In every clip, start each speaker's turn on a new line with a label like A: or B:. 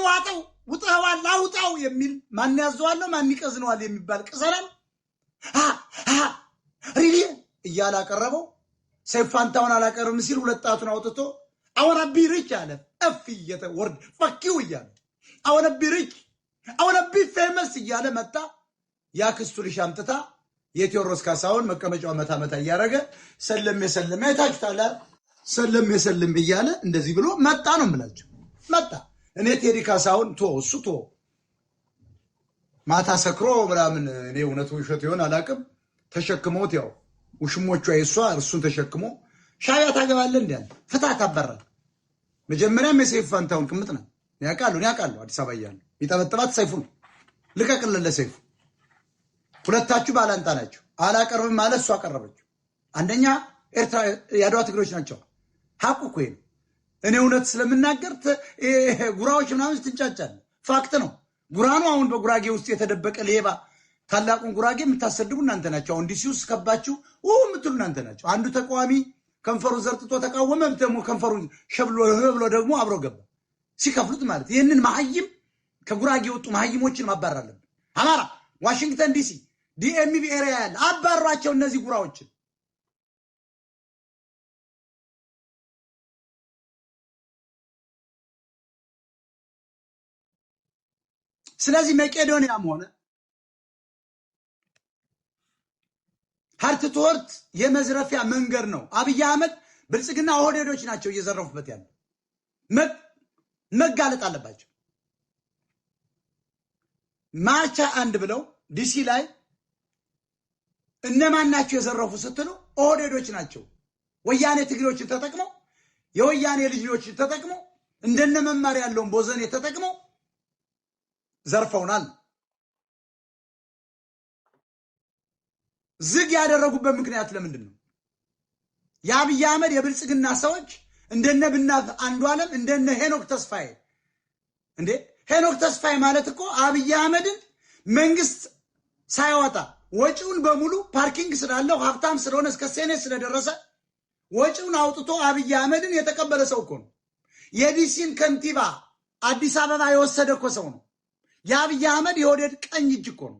A: ዋጠው ውጣዋል ላውጣው የሚል ማን ያዘዋል ማን ይቀዝነዋል የሚባል ቅዘናም ሪሊ እያለ አቀረበው ሰይፋንታውን አላቀርም ሲል ሁለጣቱን አውጥቶ አወራ ቢሪች አለ አፍየተ ወርድ ፈኪው እያለ አወራ ቢሪች አወራ ቢፌመስ እያለ መጣ ያክስቱ ልሻምጥታ የቴዎድሮስ ካሳውን መቀመጫው መታ እያረገ ሰለም የሰለም አይታችሁታል ሰለም የሰለም እያለ እንደዚህ ብሎ መጣ ነው የምላችሁ መጣ እኔ ቴዲ ካሳውን እሱ ማታ ሰክሮ ምናምን እኔ እውነቱ ውሸት ይሆን አላቅም ተሸክሞት ያው ውሽሞቹ አይሷ እርሱን ተሸክሞ ሻያ ታገባለ እንዴ ፍታ ታበራ መጀመሪያ የሰይፋንታውን ቅምጥ ነው ያቃሉ አዲስ አበባ ያሉ ይተበተባት ሰይፉ ልቀቅልለ ሰይፉ ሁለታችሁ ባላንጣ ናችሁ አላቀርብም ማለት እሱ አቀረበች አንደኛ ኤርትራ ያድዋ ትግሮች ናቸው ሐቁ እኮ ነው እኔ እውነት ስለምናገር ጉራዎች ምናምን ትንጫጫለ ፋክት ነው ጉራኑ አሁን በጉራጌ ውስጥ የተደበቀ ሌባ ታላቁን ጉራጌ የምታሰድቡ እናንተ ናችሁ አሁን ዲሲውስ ከባችሁ ምትሉ እናንተ ናችሁ አንዱ ተቋሚ ከንፈሩ ዘርጥቶ ተቃወመ ደግሞ ከንፈሩ ሸብሎ ደግሞ አብሮ ገባ ሲከፍሉት ማለት ይሄንን ማህይም ከጉራጌ ወጡ ማህይሞችን ማባራለን አማራ ዋሽንግተን ዲሲ ዲኤምቪ ኤሪያ ያለ አባሯቸው እነዚህ ጉራዎችን ስለዚህ መቄዶንያም ሆነ ሀርትቶርት የመዝረፊያ መንገድ ነው አብይ አህመድ ብልጽግና ኦህዴዶች ናቸው እየዘረፉበት ያለው መጋለጥ አለባቸው ማርቻ አንድ ብለው ዲሲ ላይ እነማን ናቸው የዘረፉ ስትሉ ኦህዴዶች ናቸው ወያኔ ትግሬዎችን ተጠቅመው የወያኔ ልጆችን ተጠቅመው እንደነ መማር ያለውን ቦዘኔ ተጠቅመው ዘርፈውናል ዝግ ያደረጉበት ምክንያት ለምንድን ነው የአብይ አህመድ የብልጽግና ሰዎች እንደነ ብናት አንዱ ዓለም እንደነ ሄኖክ ተስፋዬ እንዴ ሄኖክ ተስፋዬ ማለት እኮ አብይ አህመድን መንግስት ሳይወጣ ወጪውን በሙሉ ፓርኪንግ ስላለው ሀብታም ስለሆነ እስከ ሴኔት ስለደረሰ ወጪውን አውጥቶ አብይ አህመድን የተቀበለ ሰው እኮ ነው የዲሲን ከንቲባ አዲስ አበባ የወሰደ እኮ ሰው ነው የአብይ አህመድ የወደድ ቀኝ እጅ እኮ ነው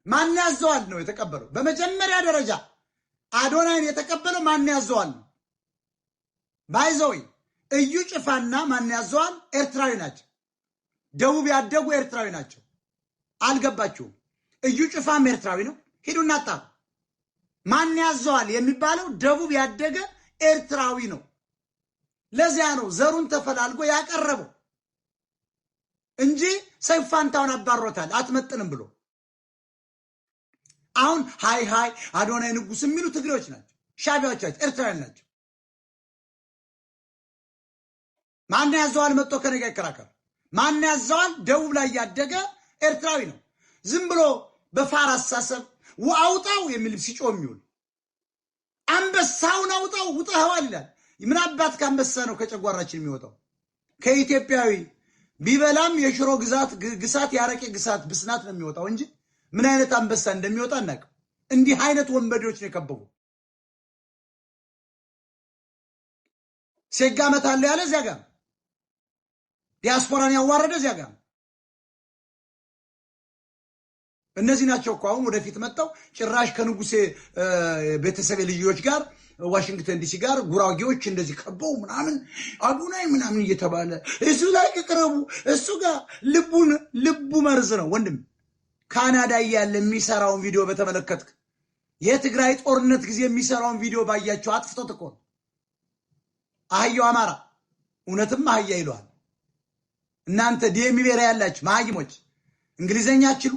A: ማን ያዘዋል ነው የተቀበለው በመጀመሪያ ደረጃ አዶናይን የተቀበለው ማን ያዘዋል ነው ባይዘው እዩ ጭፋና ማን ያዘዋል ኤርትራዊ ናቸው ደቡብ ያደጉ ኤርትራዊ ናቸው አልገባችሁም እዩ ጭፋም ኤርትራዊ ነው ሄዱና አጣ ማን ያዘዋል የሚባለው ደቡብ ያደገ ኤርትራዊ ነው ለዚያ ነው ዘሩን ተፈላልጎ ያቀረበው እንጂ ሰይፋንታውን አባሮታል አትመጥንም ብሎ አሁን ሃይ አዶናይ ንጉስ የሚሉ ትግሬዎች ናቸው ሻቢያዎች ኤርትራዊ ናቸው ማን ያዘዋል መጥቶ ከነጋ ይከራከር ማን ያዘዋል ደቡብ ላይ ያደገ ኤርትራዊ ነው ዝም ብሎ በፋራስ ሳሰብ ወአውጣው የሚል ሲጮም ይሁን አንበሳውን አውጣው ውጣዋል ይላል ምን አባት ካንበሳ ነው ከጨጓራችን የሚወጣው ከኢትዮጵያዊ ቢበላም የሽሮ ግሳት ያረቄ ግሳት ብስናት ነው የሚወጣው እንጂ ምን አይነት አንበሳ እንደሚወጣ እናቅ እንዲህ አይነት ወንበዴዎች ነው የከበቡ ሲጋመታለ ያለ ዚያጋ ዲያስፖራን ያዋረደ ዚያጋ እነዚህ ናቸው እኮ አሁን ወደፊት መጣው ጭራሽ ከንጉሴ ቤተሰብ ልጆች ጋር ዋሽንግተን ዲሲ ጋር ጉራጌዎች እንደዚህ ከበው ምናምን አዶናይ ምናምን እየተባለ እሱ ላይ ቅረቡ እሱ ጋር ልቡ መርዝ ነው ወንድም ካናዳ ያለ የሚሰራውን ቪዲዮ በተመለከትክ የትግራይ ጦርነት ጊዜ የሚሰራውን ቪዲዮ ባያቸው አጥፍቶት እኮ አህያው አማራ እውነትም አህያ ይሏል እናንተ ዲኤምቢራ ያላችሁ ማህይሞች እንግሊዘኛ አትችሉ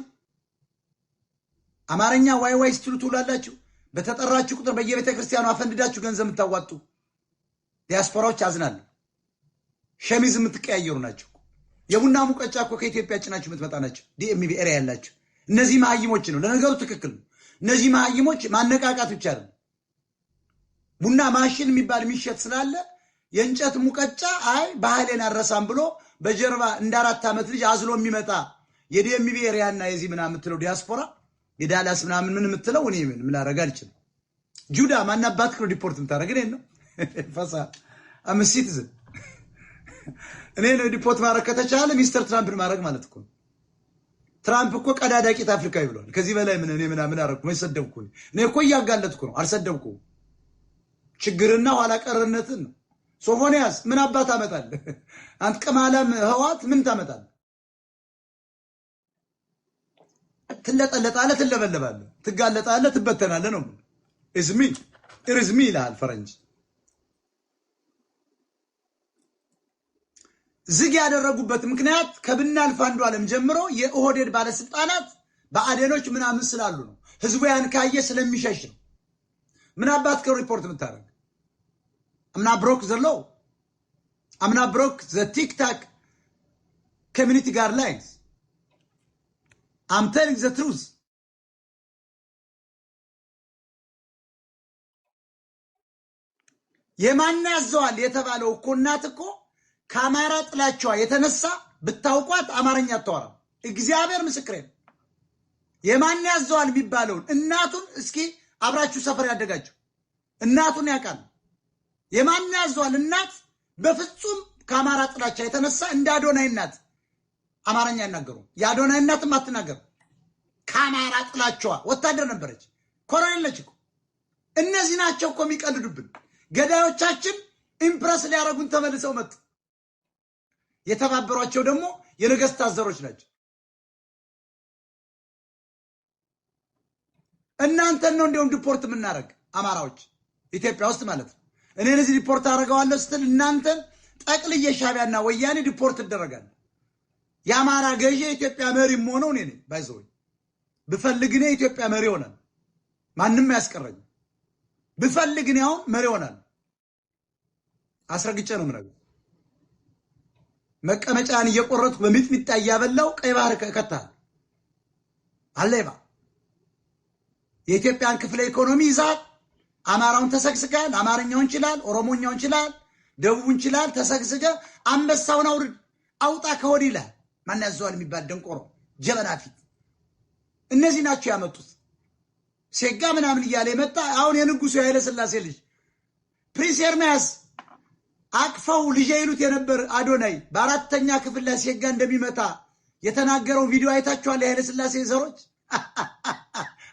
A: አማርኛ ዋይ ስትሉ ትውላላችሁ በተጠራችሁ ቁጥር በየቤተ ክርስቲያኑ አፈንድዳችሁ ገንዘብ የምታዋጡ ዲያስፖራዎች አዝናሉ ሸሚዝ የምትቀያየሩ ናቸው የቡና ሙቀጫ እኮ ከኢትዮጵያ ጭናችሁ የምትመጣ ናቸው ዲኤምቢራ ያላችሁ እነዚህ ማህይሞች ነው ለነገሩ ትክክል ነው እነዚህ ማህይሞች ማነቃቃት ብቻ ነው ቡና ማሽን የሚባል የሚሸጥ ስላለ የእንጨት ሙቀጫ አይ ባህሌን አረሳም ብሎ በጀርባ እንደ 4 ዓመት ልጅ አዝሎ የሚመጣ የዲኤምቢራና የዚህ ምናምን የምትለው ዲያስፖራ የዳላስ ምናምን ምን የምትለው እኔ ምን ላረጋ አልችልም ጁዳ ማናባት ክሮ ሪፖርት የምታረግ ነው ፈሳ I'm a citizen. እኔ ነው ዲፖርት ማድረግ ከተቻለ ሚስተር ትራምፕን ማድረግ ማለት እኮ ትራምፕ እኮ ቀዳዳ ቂጥ አፍሪካዊ ብሏል። ከዚህ በላይ ምን እኔ ምን አደረኩ? ምን ሰደብኩ? እኔ እኮ እያጋለጥኩ ነው፣ አልሰደብኩም። ችግርና ኋላ ቀርነትን ነው። ሶፎንያስ ምን አባት አመጣል? አንተ ቀማላም ህዋት ምን ታመጣል? ትለጠለጣለህ፣ ትለበለባለህ፣ ትጋለጣለህ፣ ትበተናለህ ነው። ኢዝሚ ይላል ፈረንጅ። ዝግ ያደረጉበት ምክንያት ከብናልፍ አንዱ ዓለም ጀምሮ የኦህዴድ ባለስልጣናት በአዴኖች ምናምን ስላሉ ነው። ህዝቡ ያን ካየ ስለሚሸሽ ነው። ምን አባት ከሪፖርት የምታደርግ አምና ብሮክ ዘሎ አምና ብሮክ ዘ ቲክታክ ኮሚኒቲ ጋይድላይንስ I'm telling the truth. የማን ያዘዋል የተባለው እኮ እናት እኮ ከአማራ ጥላቻዋ የተነሳ ብታውቋት አማርኛ አታወራ። እግዚአብሔር ምስክሬ ነው። የማን ያዘዋል የሚባለውን እናቱን እስኪ አብራችሁ ሰፈር ያደጋችሁ እናቱን ያውቃል። የማን ያዘዋል እናት በፍጹም ከአማራ ጥላቻ የተነሳ እንደ አዶናይ እናት አማርኛ አይናገሩ። የአዶናይ እናትም አትናገር። ከአማራ ጥላቻዋ ወታደር ነበረች፣ ኮሎኔል ነች እኮ። እነዚህ ናቸው እኮ የሚቀልዱብን። ገዳዮቻችን ኢምፕረስ ሊያረጉን ተመልሰው መጡ። የተባበሯቸው ደግሞ የነገስታት ዘሮች ናቸው። እናንተን ነው እንደውም ዲፖርት የምናደርግ አማራዎች ኢትዮጵያ ውስጥ ማለት ነው። እኔ እዚህ ዲፖርት አደርገዋለሁ ስትል እናንተን ጠቅልዬ ሻዕቢያና ወያኔ ዲፖርት ይደረጋል። የአማራ ገዢ የኢትዮጵያ መሪ ሆነው እኔ ነኝ። ባይዘው ብፈልግ እኔ የኢትዮጵያ መሪ ሆናል። ማንም ያስቀረኝ ብፈልግ እኔ አሁን መሪ ሆናል። አስረግጬ ነው የምነግርህ። መቀመጫን እየቆረጥኩ በሚጥሚጣ እያበላው ቀይ ባህር ከታል አለባ የኢትዮጵያን ክፍለ ኢኮኖሚ ይዛል። አማራውን ተሰግስጋል። አማርኛውን ይችላል፣ ኦሮሞኛውን ይችላል፣ ደቡብን ይችላል። ተሰግስገ አንበሳውን አውጣ ከወዲህ ይላል። ማን ያዘዋል የሚባል ደንቆሮ ጀበና ፊት። እነዚህ ናቸው ያመጡት። ሴጋ ምናምን እያለ የመጣ አሁን የንጉሱ ኃይለ ሥላሴ ልጅ ፕሪንስ ኤርሚያስ አቅፈው ልጅ ይሉት የነበር አዶናይ በአራተኛ ክፍል ላይ ሴጋ እንደሚመታ የተናገረው ቪዲዮ አይታችኋል? የኃይለ ሥላሴ ዘሮች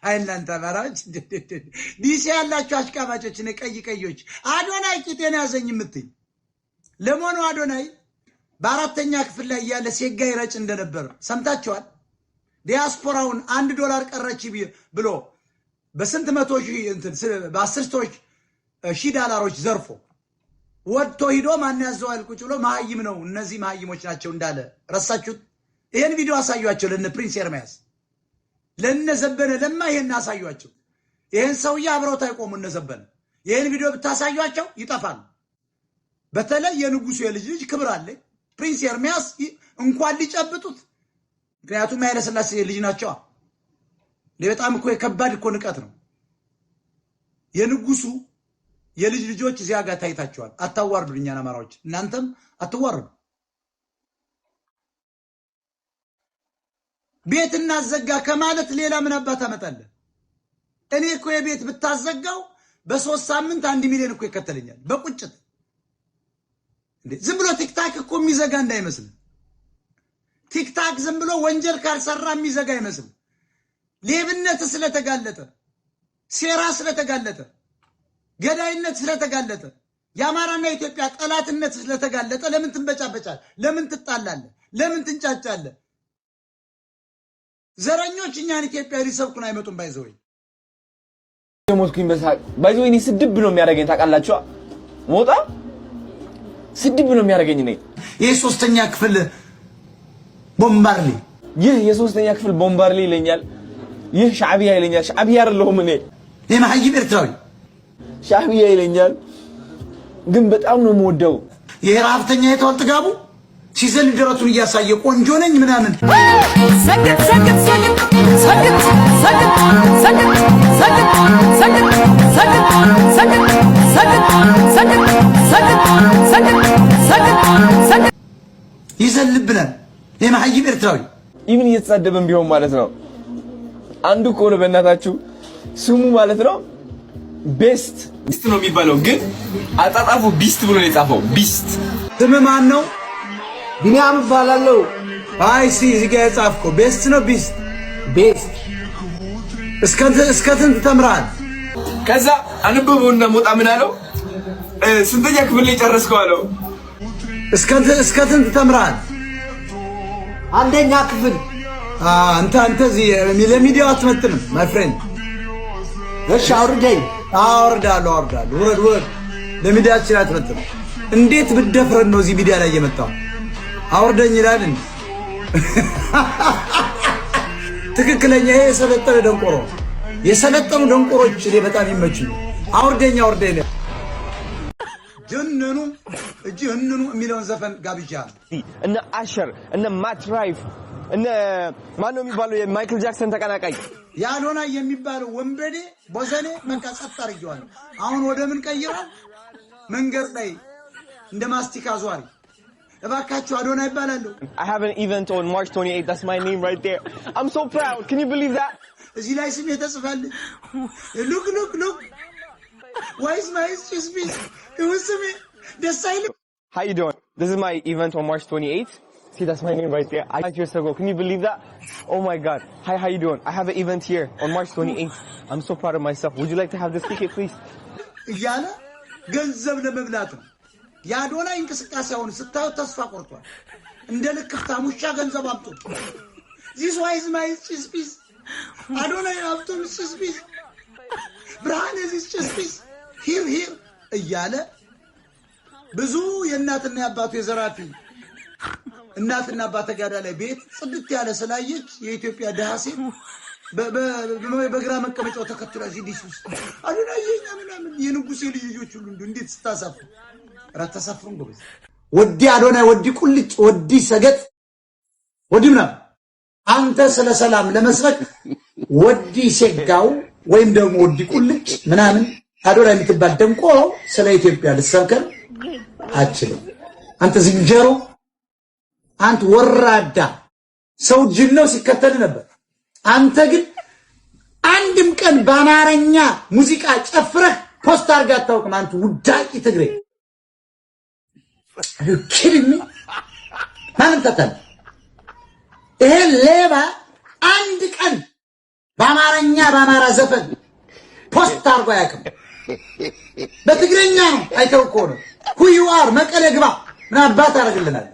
A: አይ እናንተ አማራዎች ዲሲ ያላችሁ አሽቃባጮች፣ ቀዮች አዶናይ ቂጤን ያዘኝ የምትይ ለሞኑ አዶናይ በአራተኛ ክፍል ላይ ያለ ሴጋ ይረጭ እንደነበር ሰምታችኋል? ዲያስፖራውን $1 ቀረች ብሎ በስንት መቶ ሺህ እንትን በ10 ሺህ ዶላሮች ዘርፎ ወጥቶ ሂዶ ማን ያዘዋል ቁጭ ብሎ መሀይም ነው እነዚህ መሀይሞች ናቸው እንዳለ ረሳችሁት? ይሄን ቪዲዮ አሳዩአቸው ለነ ፕሪንስ ኤርሚያስ ለነ ዘበነ ለማ ይሄን አሳዩአቸው። ይሄን ሰውዬ አብረውት አይቆሙ እነ ዘበነ። ይሄን ቪዲዮ ብታሳዩአቸው ይጠፋል። በተለይ የንጉሱ የልጅ ክብር አለ። ፕሪንስ ኤርሚያስ እንኳን ሊጨብጡት፣ ምክንያቱም ኃይለ ሥላሴ ልጅ ናቸው። በጣም እኮ ከባድ እኮ ንቀት ነው። የንጉሱ የልጅ ልጆች እዚያ ጋር ታይታቸዋል። አታዋርዱ እኛን አማራዎች፣ እናንተም አትዋርዱ። ቤት እናዘጋ ከማለት ሌላ ምን አባት አመጣለህ? እኔ እኮ የቤት ብታዘጋው በ3 ሳምንት 1 ሚሊዮን እኮ ይከተለኛል በቁጭት። ዝም ብሎ ቲክታክ እኮ የሚዘጋ እንዳይመስል። ቲክታክ ዝም ብሎ ወንጀል ካልሰራ የሚዘጋ አይመስል። ሌብነት ስለተጋለጠ፣ ሴራ ስለተጋለጠ፣ ገዳይነት ስለተጋለጠ፣ የአማራና የኢትዮጵያ ጠላትነት ስለተጋለጠ ለምን ትንበጫበጫል? ለምን ትጣላለ? ለምን ትንጫጫለ? ዘረኞች እኛን ኢትዮጵያ ሊሰብኩን አይመጡም። ባይዘወይ
B: የሞትኩኝ በሳቅ ባይዘወይ እኔ ስድብ ነው የሚያደርገኝ ታውቃላችሁ። ሞጣ ስድብ ነው የሚያደርገኝ ነኝ።
A: ይሄ 3ኛ ክፍል ቦምባርሊ፣
B: ይህ የ3ኛ ክፍል ቦምባርሊ ይለኛል። ይህ ሻዕቢያ ይለኛል። ሻዕቢያ አይደለሁም እኔ
A: የማህይም ኤርትራዊ
B: ሻዕቢያ ይለኛል። ግን በጣም ነው የምወደው።
A: ይሄ ረሀብተኛ የተዋል ጥጋቡ ሲዘል ደረቱን እያሳየ ቆንጆ ነኝ ምናምን ሰግጥ ሰግጥ ሰግጥ ሰግጥ ሰግጥ ሰግጥ ሰግጥ ሰግጥ ሰግጥ ሰግጥ ሰግጥ ሰግጥ ሰግጥ ሰግጥ ሰግጥ ይዘልብናል። የማህይም ኤርትራዊ
B: ኢቭን እየተሳደበን ቢሆን ማለት ነው። አንዱ እኮ ነው በእናታችሁ ስሙ ማለት ነው ቤስት ቢስት ነው የሚባለው ግን አጣጣፉ ቢስት ብሎ ነው የጻፈው። ቢስት
A: ስም ማን ነው?
C: ቢኒያም እባላለሁ።
A: አይ ሲ እዚህ ጋር የጻፍከው ቤስት ነው ቢስት?
C: ቤስት
A: እስከ ስንት ተምራል?
B: ከዛ አንበበውና ሞጣ ምን አለው? ስንተኛ ክፍል ላይ ጨረስከው አለው።
A: እስከ ስንት ተምራል?
C: አንደኛ ክፍል።
A: አንተ እዚህ ለሚዲያው አትመጥንም ማይ ፍሬንድ።
C: እሺ አውርደኝ።
A: አወርዳለሁ። ውረድ። ለሚዲያችን አትመጥንም። እንዴት ብትደፍረን ነው እዚህ ሚዲያ ላይ የመጣው? አውርደኝ ይላል እንዴ? ትክክለኛ ይሄ የሰለጠነ ደንቆሮ። የሰለጠኑ ደንቆሮች እኔ በጣም ይመቹኝ። አውርደኝ ጀነኑ እጅህንኑ የሚለውን ዘፈን ጋብቻ
B: እነ አሸር እነ ማትራይፍ እነ ማን ነው የሚባለው የማይክል ጃክሰን ተቀናቃይ
A: ያልሆነ የሚባለው ወንበዴ ቦዘኔ መንቀጸጥ አድርጌዋለሁ። አሁን ወደ ምን ቀይራል? መንገድ ላይ እንደ ማስቲካ ዟሪ እባካችሁ አዶና ይባላል።
B: I have an event on March 28th. That's my name right there. I'm so proud. Can you believe that?
A: እዚህ ላይ ስሜ ተጽፏል። look why is my speech? It was me. The silent.
B: How you doing? This is my event on March 28th. See, that's my name right there. I 5 years ago. Can you believe that? Oh my God. Hi, how you doing? I have an event here on March 28th. I'm so proud of myself. Would you like to have this ticket, please?
A: ያለ ገንዘብ ለመብላት ነው። ያዶና እንቅስቃሴውን ስታው ተስፋ ቆርጧል። እንደ ልክፍታ ሙሻ ገንዘብ አምጡ። This why is my speech? አዶና አምጡ speech. ብርሃን እዚህ speech. Here እያለ ብዙ የእናትና የአባቱ የዘራፊ እናትና አባት ተጋዳ ላይ ቤት ጽድት ያለ ስላየች የኢትዮጵያ ደሃ ሴት በግራ መቀመጫው ተከትላ እዚህ ዲሽ ውስጥ አዶና የኛ ምናምን የንጉሴ ልጆች ሁሉ እንዴት ስታሳፍሩ ራታሳፍሩን ጎበዝ ወዲ አዶና ወዲ ቁልጭ ወዲ ሰገጥ ወዲ ምናምን አንተ ስለ ሰላም ለመስበክ ወዲ ሴጋው ወይም ደግሞ ወዲ ቁልጭ ምናምን አዶና የምትባል ደንቆሮ ስለ ኢትዮጵያ ልትሰብከን አትችልም። አንተ ዝንጀሮ፣ አንተ ወራዳ ሰው ጅል ነው ሲከተል ነበር። አንተ ግን አንድም ቀን በአማርኛ ሙዚቃ ጨፍረህ ፖስት አድርገህ አታውቅም። አንተ ውዳቂ ትግሬ አልክልኝ ማንም ተተል ይሄ ሌባ አንድ ቀን በአማራ ዘፈን ፖስት አድርጎ አያውቅም። በትግረኛ ነው አይተው እኮ ነው ሁይዋር መቀሌ ግባ ምን አባት አደርግልናል?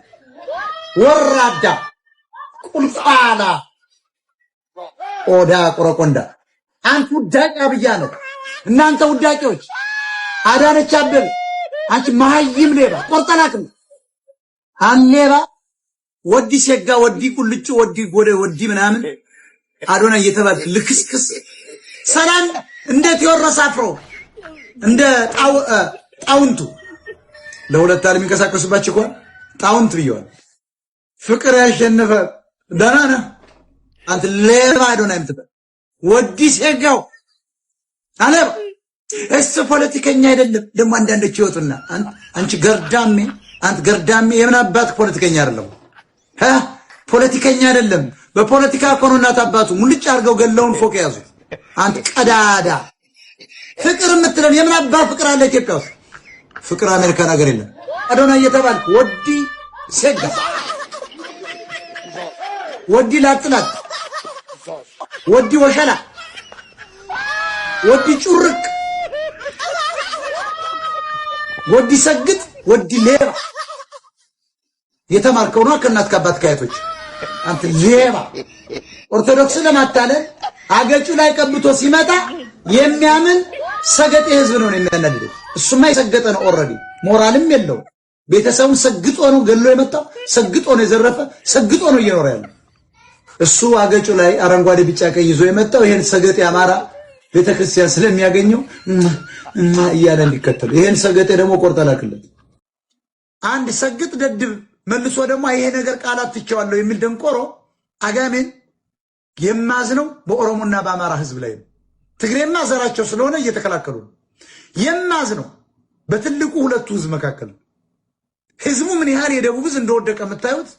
A: ወራዳ ቁልቋላ ኦዳ ቆረቆንዳ አንተ ውዳቂ አብያለሁ። እናንተ ውዳቂዎች አዳነች አበበ አንቺ መሀይም ሌባ ቆርጠናክም አንሌባ ወዲ ሴጋ ወዲ ቁልጭ ወዲ ጎደ ወዲ ምናምን አዶና እየተባለ ልክስክስ ሰላም እንዴት ይወረሳፍሮ እንደ ጣውንቱ ለሁለት ዓለም የሚንቀሳቀሱባቸው እኮ ጣውንት ብየዋል። ፍቅር ያሸነፈ ደህና ነህ አንተ ሌባ አዶና የምትባል ወዲ ሴጋው አለባ እሱ ፖለቲከኛ አይደለም። ደግሞ አንዳንዶች ይወጡና አንቺ ገርዳሜ የምን አባት ፖለቲከኛ አይደለም ፖለቲከኛ አይደለም። በፖለቲካ ኮኖናት አባቱ ሙልጭ አድርገው ገለውን ፎቅ ያዙ። አንተ ቀዳዳ ፍቅር የምትለው የምን አባ ፍቅር አለ ኢትዮጵያ ውስጥ? ፍቅር አሜሪካን ሀገር የለም። አዶና እየተባልክ ወዲ ሴጋ ወዲ ላጥላት ወዲ ወሸላ ወዲ ጩርቅ ወዲ ሰግጥ ወዲ ሌባ የተማርከው ነው ከእናት ከአባት ከአያቶች። አንተ ሌባ ኦርቶዶክስ ለማታለል አገጩ ላይ ቀብቶ ሲመጣ የሚያምን ሰገጤ ህዝብ ነው የሚያናድደው። እሱማ የሰገጠ ነው ኦሬዲ ሞራልም የለው። ቤተሰቡን ሰግጦ ነው ገሎ የመጣው፣ ሰግጦ ነው የዘረፈ፣ ሰግጦ ነው እየኖረ ያለው። እሱ አገጩ ላይ አረንጓዴ ቢጫ ቀይ ይዞ የመጣው ይሄን ሰገጤ አማራ ቤተክርስቲያን ስለሚያገኘው እያለ እንዲከተል ይሄን ሰገጤ ደግሞ ቆርጠላክለት። አንድ ሰግጥ ደድብ መልሶ ደግሞ ይሄ ነገር ቃላት ትቸዋለሁ የሚል ደንቆሮ አጋሜን የማዝነው በኦሮሞና በአማራ ህዝብ ላይ ነው። ትግሬማ ዘራቸው ስለሆነ እየተከላከሉ ነው። የማዝነው በትልቁ ሁለቱ ህዝብ መካከል ነው። ህዝቡ ምን ያህል የደቡብ ህዝብ እንደወደቀ የምታዩት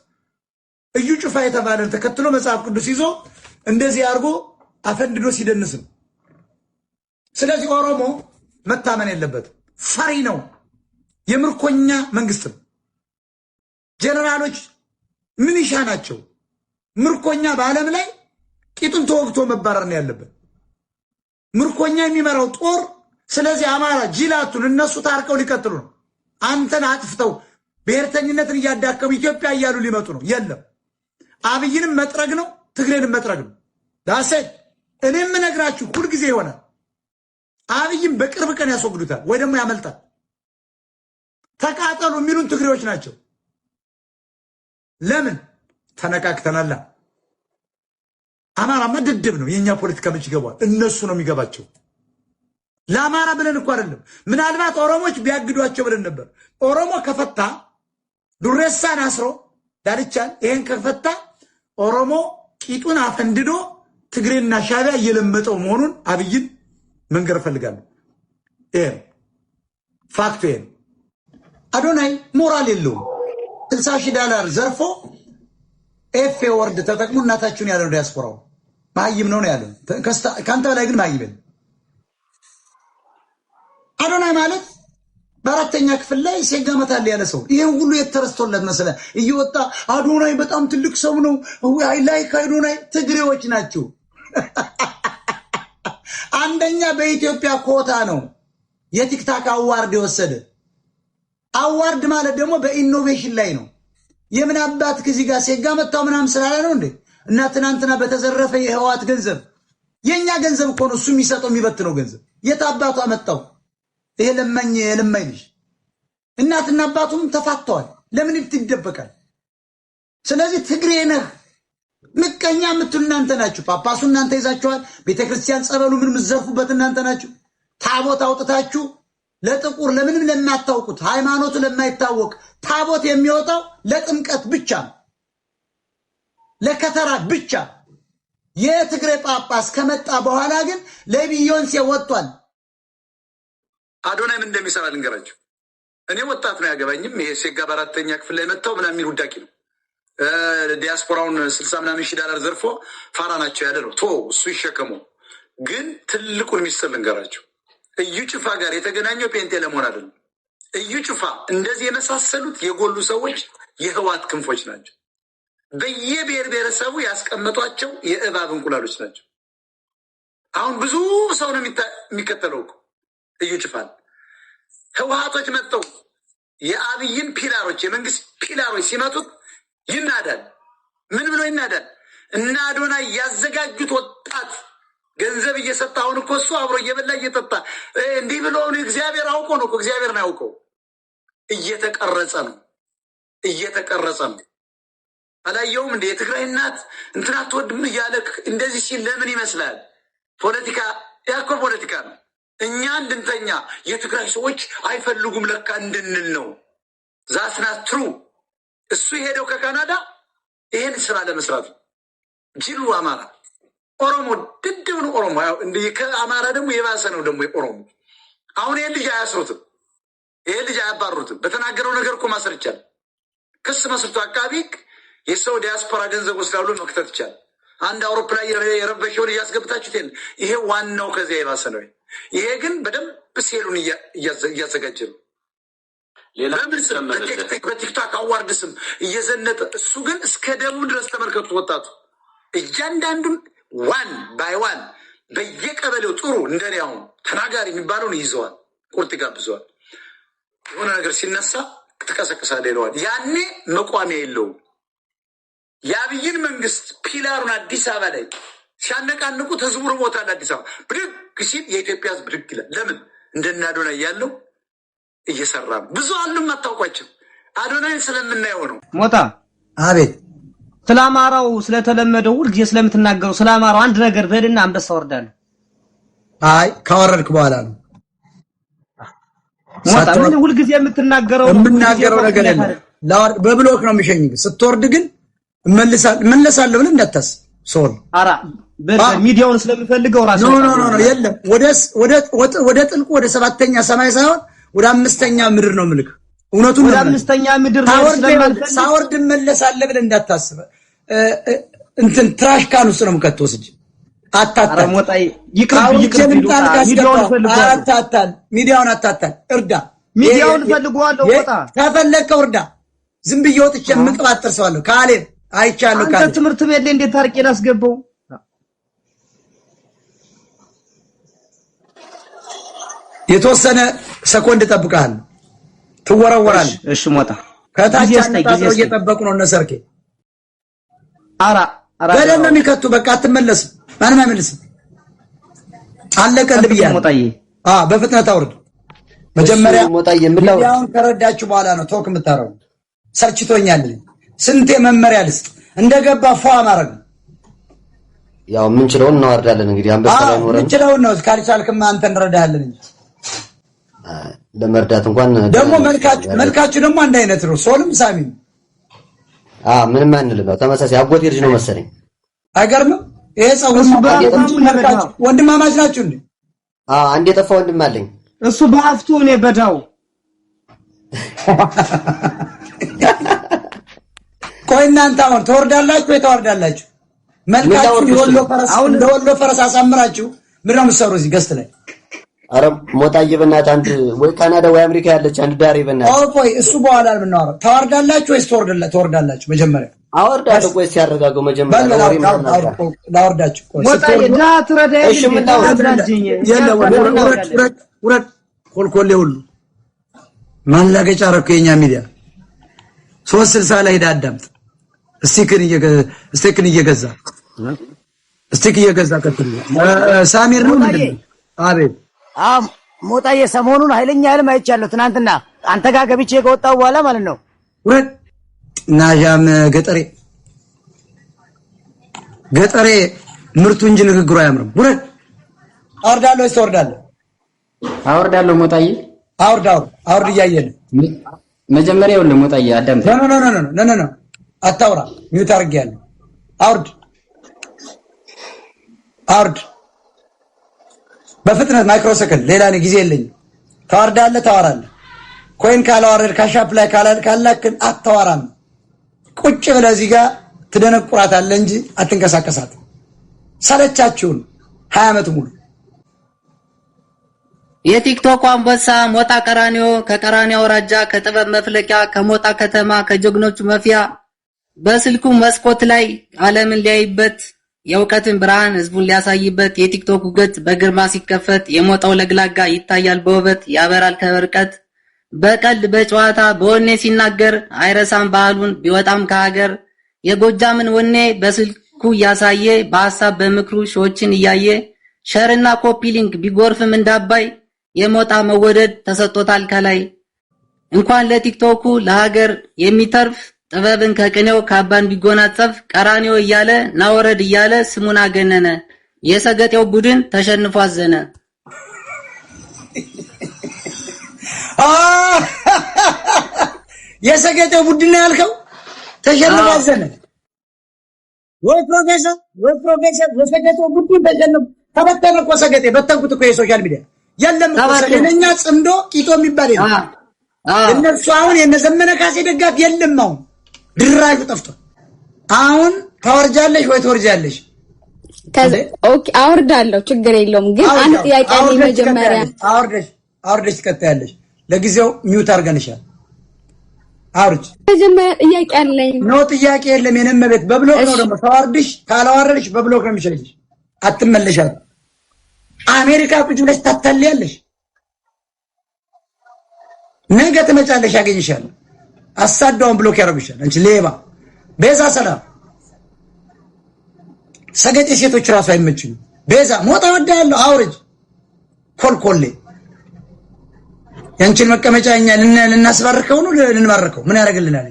A: እዩ ጩፋ የተባለን ተከትሎ መጽሐፍ ቅዱስ ይዞ እንደዚህ አድርጎ አፈንድዶ ሲደንስ ነው። ስለዚህ ኦሮሞ መታመን የለበትም። ፈሪ ነው። የምርኮኛ መንግስት ጀነራሎች ሚሊሻ ናቸው። ምርኮኛ በዓለም ላይ ቂጡን ተወግቶ መባረር ነው ያለበት ምርኮኛ የሚመራው ጦር። ስለዚህ አማራ ጅላቱን እነሱ ታርቀው ሊቀጥሉ ነው። አንተን አጥፍተው ብሔርተኝነትን እያዳከሙ ኢትዮጵያ እያሉ ሊመጡ ነው። የለም አብይንም መጥረግ ነው፣ ትግሬንም መጥረግ ነው። ዳሰት እኔም ነግራችሁ ሁሉ ጊዜ ይሆናል። አብይም በቅርብ ቀን ያስወግዱታል ወይ ደግሞ ያመልጣል። ተቃጠሉ የሚሉን ትግሬዎች ናቸው። ለምን ተነቃቅተናል? አማራ መደደብ ነው። የኛ ፖለቲካ ምን ይገባል? እነሱ ነው የሚገባቸው። ለአማራ ብለን እኮ አይደለም። ምናልባት ኦሮሞች ቢያግዷቸው ብለን ነበር። ኦሮሞ ከፈታ ዱሬሳን አስሮ ዳርቻን ይሄን ከፈታ ኦሮሞ ቂጡን አፈንድዶ ትግሬና ሻቢያ እየለመጠው መሆኑን አብይን መንገር ፈልጋለሁ። ይሄ ፋክት ይሄ አዶናይ ሞራል የለውም። $60,000 ዘርፎ ኤፍ ወርድ ተጠቅሞ እናታችሁን ያለው ዲያስፖራው ማይም ነው ያለው። ካንተ በላይ ግን ማይም ነው። አዶናይ ማለት በአራተኛ ክፍል ላይ ሲገመታል ያለ ሰው ይሄን ሁሉ የተረስቶለት መሰለ እየወጣ አዶናይ በጣም ትልቅ ሰው ነው። አይ ላይክ አዶናይ ትግሬዎች ናቸው። አንደኛ በኢትዮጵያ ኮታ ነው የቲክታክ አዋርድ የወሰደ። አዋርድ ማለት ደግሞ በኢኖቬሽን ላይ ነው። የምን አባት ከዚህ ጋር ሲገመታው ምናምን ስላለ ነው እንዴ? እና ትናንትና በተዘረፈ የህዋት ገንዘብ የኛ ገንዘብ እኮ ነው እሱ የሚሰጠው የሚበትነው ገንዘብ የት አባቱ አመጣው? ይሄ ለማኝ ልጅ እናትና አባቱም ተፋተዋል። ለምን ይደበቃል? ስለዚህ ትግሬ ነህ ምቀኛ የምትሉ እናንተ ናችሁ። ጳጳሱ እናንተ ይዛችኋል። ቤተክርስቲያን ጸበሉ ምን ምዘርፉበት እናንተ ናችሁ። ታቦት አውጥታችሁ ለጥቁር ለምንም ለማታውቁት ሃይማኖቱ ለማይታወቅ ታቦት የሚወጣው ለጥምቀት ብቻ ነው፣ ለከተራ ብቻ። የትግሬ ጳጳስ ከመጣ በኋላ ግን ለቢዮንሴ ወጥቷል።
D: አዶናይ ምን እንደሚሰራ ልንገራችሁ። እኔ ወጣት ነው ያገባኝም። ይሄ ሴጋ በአራተኛ ክፍል ላይ መጣው ምናምን የሚል ውዳቂ ነው። ዲያስፖራውን $60,000 ዘርፎ ፋራ ናቸው ያደረው ቶ እሱ ይሸከሙ። ግን ትልቁን ሚስጥር ልንገራችሁ። እዩ ጭፋ ጋር የተገናኘው ፔንቴ ለመሆን አይደለም። እዩ ጭፋ እንደዚህ የመሳሰሉት የጎሉ ሰዎች የህዋት ክንፎች ናቸው። በየብሔር ብሔረሰቡ ያስቀመጧቸው የእባብ እንቁላሎች ናቸው። አሁን ብዙ ሰው ነው የሚከተለው እኮ እዩ ጭፋን። ህወሓቶች መጥተው የአብይን ፒላሮች የመንግስት ፒላሮች ሲመጡት ይናዳል። ምን ብሎ ይናዳል? እና አዶናይ ያዘጋጁት ወጣት ገንዘብ እየሰጠ አሁን እኮ እሱ አብሮ እየበላ እየጠጣ እንዲህ ብሎ እግዚአብሔር አውቆ ነው እኮ እግዚአብሔር ነው ያውቀው። እየተቀረጸ ነው። አላየውም እንደ የትግራይ እናት እንትና አትወድም እያለ እንደዚህ ሲል ለምን ይመስላል? ፖለቲካ ያኮ ፖለቲካ ነው። እኛ እንድንተኛ የትግራይ ሰዎች አይፈልጉም ለካ እንድንል ነው። ዛስናት ትሩ እሱ ሄደው ከካናዳ ይሄን ስራ ለመስራት ጅሉ አማራ ኦሮሞ ድድብ ነው። ኦሮሞ እንደ ከአማራ ደግሞ የባሰ ነው ደግሞ የኦሮሞ። አሁን ይሄን ልጅ አያስሩትም፣ ይሄን ልጅ አያባሩትም። በተናገረው ነገር እኮ ማሰር ይቻላል። ክስ መስርቶ አቃቢ የሰው ዲያስፖራ ገንዘብ ወስዳሉ መክተት ይቻላል። አንድ አውሮፕላን የረበሸውን እያስገብታችሁት የለ። ይሄ ዋናው ከዚያ የባሰ ነው። ይሄ ግን በደንብ ሴሉን እያዘጋጀ ነው። በቲክቶክ አዋርድ ስም እየዘነጠ እሱ ግን እስከ ደቡብ ድረስ ተመልከቱ። ወጣቱ እያንዳንዱን ዋን ባይ ዋን በየቀበሌው ጥሩ እንደኔ አሁን ተናጋሪ የሚባለውን ይዘዋል፣ ቁርጥ ይጋብዘዋል። የሆነ ነገር ሲነሳ ትቀሰቅሳለህ ይለዋል። ያኔ መቋሚያ የለውም። የአብይን መንግስት ፒላሩን አዲስ አበባ ላይ ሲያነቃንቁት ህዝቡ ርቦታል። አዲስ አበባ ብድግ ሲል የኢትዮጵያ ህዝብ ብድግ ይላል። ለምን? እንደነ አዶናይ ያለው እየሰራ ነው። ብዙ አሉም አታውቋቸው። አዶናይን ስለምናየው ነው።
C: ሞታ
A: አቤት።
C: ስለ አማራው ስለተለመደው ሁልጊዜ ስለምትናገረው ስለ አማራው አንድ ነገር በልና አንበሳ ወርዳለሁ።
A: አይ ካወረድክ በኋላ ነው
C: ሞታ። ምን ሁልጊዜ የምትናገረው
A: ነገር የለም። በብሎክ ነው የሚሸኝህ። ስትወርድ ግን እመለሳለሁ ብለህ እንዳታስብ። ሶል
C: አራ በሚዲያውን ስለምፈልገው ራሱ
A: ኖ የለም። ወደ ጥልቁ ወደ ሰባተኛ ሰማይ ሳይሆን ወደ አምስተኛ ምድር ነው ምልክ። እውነቱን
C: ወደ አምስተኛ ምድር ነው ስለማልፈልግ
A: ሳወርድ እመለሳለሁ ብለህ እንዳታስብ። እንትን ትራሽ ካን ውስጥ ነው የምከተወስድ። አታታል
C: አረሞጣይ ይቅርብ
A: ሚዲያውን አታታል እርዳ
C: ሚዲያውን ፈልጓለሁ ወጣ
A: ተፈለከው እርዳ ዝም ብዬ ወጥቼ ምጥባጥር ሰዋለሁ ካሌ አይቻለሁ ካሌ
C: አንተ ትምርት ቤት ላይ እንዴት ታርቄ ላስገባው
A: የተወሰነ ሰኮንድ ተጠብቃል ትወራወራል
C: እሺ ሞታ
A: ከታች አንተ እየጠበቁ ነው እነሰርኬ
C: አራ
A: ገደል ነው የሚከቱ በቃ አትመለስም ማንም አይመልስም አለቀል ብያለሁ
C: ሞታዬ
A: በፍጥነት አውርድ መጀመሪያ ሚዲያውን ከረዳችሁ በኋላ ነው ቶክ የምታረው ሰርችቶኛል ስንቴ መመሪያ ልስጥ እንደገባ ፏ ማረግ
E: ያው ምንችለውን እናወርዳለን እንግዲህ አንበሳ ላይ ኖረን
A: ምንችለውን ነው ካልቻልክማ አንተ እንረዳለን እንጂ
E: ለመርዳት እንኳን
A: ደግሞ መልካችሁ ደግሞ አንድ አይነት ነው ሶልም ሳሚም
E: ምንም አንልም ነው ተመሳሳይ አጎቴ ልጅ ነው መሰለኝ
A: አይገርምም ይሄ ጸጉር መልካችሁ ወንድማማች ናችሁ እንዴ
E: አንድ የጠፋ ወንድም አለኝ
C: እሱ በአፍቱ ነው በዳው
A: ቆይ እናንተ አሁን ተወርዳላችሁ ወይ ተወርዳላችሁ መልካችሁ ወሎ ፈረስ አሳምራችሁ ምንድነው የምትሰሩ እዚህ ገስት ላይ
E: አረ ሞታዬ በእናትህ አንድ ወይ ካናዳ ወይ አሜሪካ ያለች አንድ ዳሬ በእናትህ
A: ቆይ እሱ በኋላ የምናወራው ተወርዳላችሁ ወይስ ተወርዳላችሁ መጀመሪያ
E: አወርዳለሁ ቆይ ሲያረጋገው መጀመሪያ
A: ላወርዳችሁ
C: ሞታዬ ዳ ትረዳ
E: እሺ ምን ታወርዳጅኝ
A: ውረድ ኮልኮሌ ሁሉ ማላገጫ ረኩ የኛ ሚዲያ 360 ላይ ዳዳምጥ ስቲክን እየገዛ ከተል ሳሚር ነው ምንድነው አቤት
F: ሞታዬ ሰሞኑን ኃይለኛ ህልም አይቻለሁ ትናንትና አንተ ጋር ገብቼ ከወጣው በኋላ ማለት ነው
A: ውረድ ናጃም ገጠሬ ምርቱ እንጂ ንግግሩ አያምርም ውረድ አወርዳለሁ
G: አወርዳለሁ ሞታዬ
A: አውርድ እያየን
G: መጀመሪያ ወለ ሞታዬ አዳምጥ
A: ኖ አታውራ ሚውት አድርጌያለሁ አውርድ በፍጥነት ማይክሮ ሰከንድ ሌላ ጊዜ የለኝም ታወራለህ ኮይን ካላወረድ ካሻፕ ላይ ካላክን አታወራም ቁጭ ብለህ እዚህ ጋር ትደነቁራታለህ እንጂ አትንቀሳቀሳት ሰለቻችሁን 20 ዓመት ሙሉ
H: የቲክቶክ አንበሳ ሞጣ ቀራኒዮ ከቀራኒዮ አውራጃ ከጥበብ መፍለቂያ ከሞጣ ከተማ ከጀግኖቹ መፊያ በስልኩ መስኮት ላይ ዓለምን ሊያይበት የእውቀትን ብርሃን ህዝቡን ሊያሳይበት የቲክቶክ ገጽ በግርማ ሲከፈት የሞጣው ለግላጋ ይታያል በውበት ያበራል ከርቀት በቀልድ በጨዋታ በወኔ ሲናገር አይረሳም ባህሉን ቢወጣም ከሀገር የጎጃምን ወኔ በስልኩ ያሳየ በሐሳብ በምክሩ ሾችን እያየ ሸርና ኮፒ ሊንክ ቢጎርፍም እንዳባይ የሞጣ መወደድ ተሰጥቶታል ከላይ እንኳን ለቲክቶኩ ለሀገር የሚተርፍ ጥበብን ከቅኔው ካባን ቢጎናጸፍ ቀራኒዮ እያለ ናወረድ እያለ ስሙን አገነነ የሰገጤው ቡድን ተሸንፎ አዘነ
A: የሰገጤው ቡድን ያልከው ተሸንፎ አዘነ ወይ ፕሮፌሰር የሰገጤው ቡድን ተሸንፎ ተበተነ እኮ ሰገጤ በተንኩት እኮ የሶሻል ሚዲያ የለም እኮ ሰገጤኛ ጽምዶ ቂጦ የሚባል የለም እነሱ አሁን የነዘመነ ካሴ ደጋፊ የለም አሁን ድራሹ ጠፍቷል አሁን ታወርጃለሽ ወይ ተወርጃለሽ
I: ኦኬ አወርዳለሁ ችግር የለውም ግን አንድ ጥያቄ አለኝ መጀመሪያ
A: አውርደሽ ትቀጥያለሽ ለጊዜው ሚውት አርገንሻል አውርጅ
I: መጀመሪያ ጥያቄ አለኝ
A: ነው ጥያቄ የለም የነመቤት በብሎክ ነው ደግሞ ታወርድሽ ካላወረድሽ በብሎክ ነው የሚሸልሽ አትመለሻት አሜሪካ ቁጭ ብለሽ ታታልያለሽ ነገ ትመጫለሽ ያገኝሻል አሳዳውን ብሎክ ያረብሻል አንቺ ሌባ ቤዛ ሰላም ሰገጤ ሴቶች ራሱ አይመችም ቤዛ ሞጣ ወዳለው አውርጅ ኮልኮሌ ያንቺን መቀመጫኛ ልናስባርከው ነው ልንባርከው ምን ያደርግልናል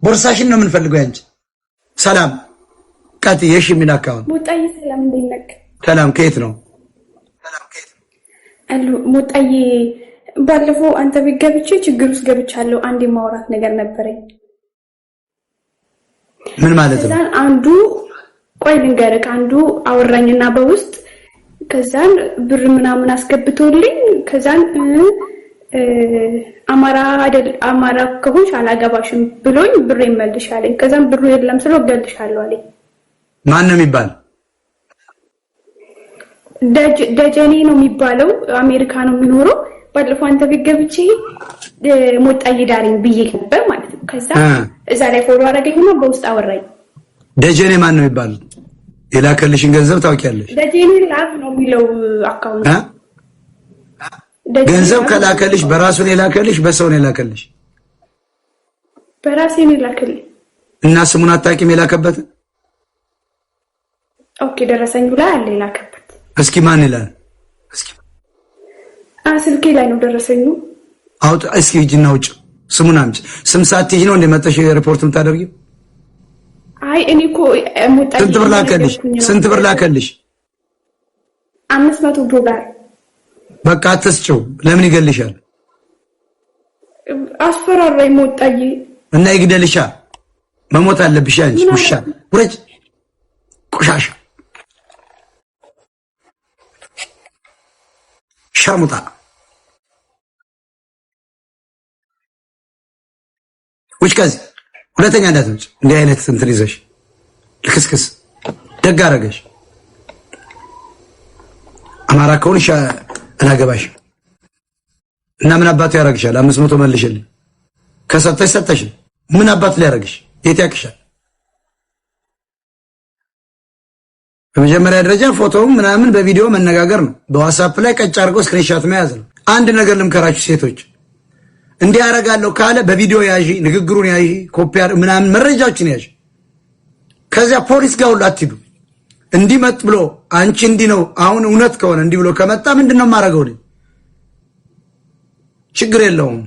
A: ቦርሳሽን ነው የምንፈልገው ያንቺ ሰላም ቀጥ የሺ ምን አካውንት
J: ሞጣዬ ሰላም እንደነክ
A: ሰላም ከየት ነው
J: አሉ ሞጣዬ ባለፈው አንተ ቤት ገብቼ ችግር ውስጥ ገብቻለሁ አንድ የማውራት ነገር ነበረኝ
A: ምን ማለት ነው
J: አንዱ ቆይ ልንገርህ አንዱ አወራኝና በውስጥ ከዛን ብር ምናምን አስገብቶልኝ ከዛን አማራ ከሆንሽ አላገባሽም ብሎኝ ብር ይመልሻለኝ ከዛን ብሩ የለም ስለው ገልሻለሁ አለኝ
A: ማን ነው የሚባል
J: ደጀኔ ነው የሚባለው አሜሪካ ነው የሚኖረው ባለፈው አንተ ቤት ገብቼ ሞጣዬ ዳሪኝ ብዬ ነበር ማለት ነው ከዛ እዛ ላይ ፎሎ አደረገኝና በውስጥ አወራኝ
A: ደጀኔ ማን ነው ይባል የላከልሽን ገንዘብ ታውቂያለሽ
J: ደጀኔ ላክ ነው የሚለው አካውንት
A: ገንዘብ ከላከልሽ በራሱ ነው የላከልሽ በሰው ነው የላከልሽ
J: በራሴ ነው የላከልኝ
A: እና ስሙን አጣቂም የላከበት
J: ኦኬ ደረሰኝ ላይ አለ የላከበት
A: እስኪ ማን ይላል እስኪ
J: ስልኬ ላይ ነው ደረሰኙ
A: አውጥ እስኪ ሂጂና ውጭ ስሙን አምጪ ስም ሳትይኝ ነው እንደመጣሽ ሪፖርት የምታደርጊው
J: አይ እኔ እኮ ሞጣዬ
A: ስንት ብር ላከልሽ
J: 500 ዶላር
A: በቃ አትስጪው ለምን ይገልሻል
J: አስፈራራኝ ሞጣዬ
A: እና ይግደልሻ መሞት አለብሽ አንቺ ውሻ ውረጅ ቆሻሻ ሸርሙጣ ውጭ ከዚህ ሁለተኛ እንዳትመጭ እንዲህ አይነት እንትን ይዘሽ ልክስክስ ደግ አደረገሽ አማራ ከሆንሽ አላገባሽ እና ምን አባቱ ያደርግሻል 500 መልሽልኝ ከሰጠሽ ምን አባቱ ሊያደርግሽ የት ያክሻል በመጀመሪያ ደረጃ ፎቶው ምናምን በቪዲዮ መነጋገር ነው በዋትስአፕ ላይ ቀጭ አድርጎ ስክሪንሾት መያዝ ነው አንድ ነገር ልምከራችሁ ሴቶች እንዲህ ያረጋለሁ ካለ በቪዲዮ ያዢ ንግግሩን ያዢ ኮፒ ምናምን መረጃዎችን ያዢ ከዚያ ፖሊስ ጋር ሁሉ አትሂዱ እንዲመጥ ብሎ አንቺ እንዲ ነው አሁን እውነት ከሆነ እንዲ ብሎ ከመጣ ምንድነው ማረጋው ነው ችግር የለውም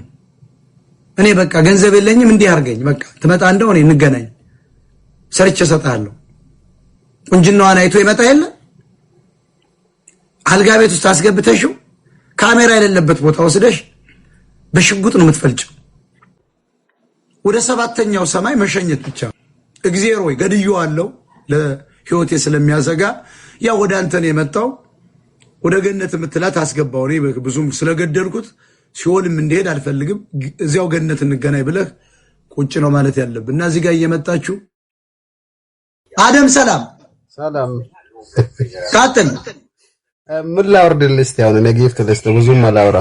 A: እኔ በቃ ገንዘብ የለኝም እንዲ አርገኝ በቃ ትመጣ እንደው እኔ እንገናኝ ሰርቼ ሰጣለሁ ቁንጅናዋን አይቶ ይመጣ የለ አልጋ ቤት ውስጥ አስገብተሽው ካሜራ የሌለበት ቦታ ወስደሽ በሽጉጥ ነው የምትፈልጭው ወደ ሰባተኛው ሰማይ መሸኘት ብቻ እግዚአብሔር ወይ ገድየዋለሁ ለህይወቴ ስለሚያዘጋ ያ ወደ አንተ ነው የመጣው ወደ ገነት የምትላት አስገባው እኔ ብዙም ስለገደልኩት ሲኦልም እንዲሄድ አልፈልግም እዚያው ገነት እንገናኝ ብለህ ቁጭ ነው ማለት ያለብን እና እዚህ ጋር እየመጣችሁ አደም ሰላም ካተን
K: ምን ላወርድልህ እስቲ አሁን ነጊፍት ለስተ ብዙም አላወራ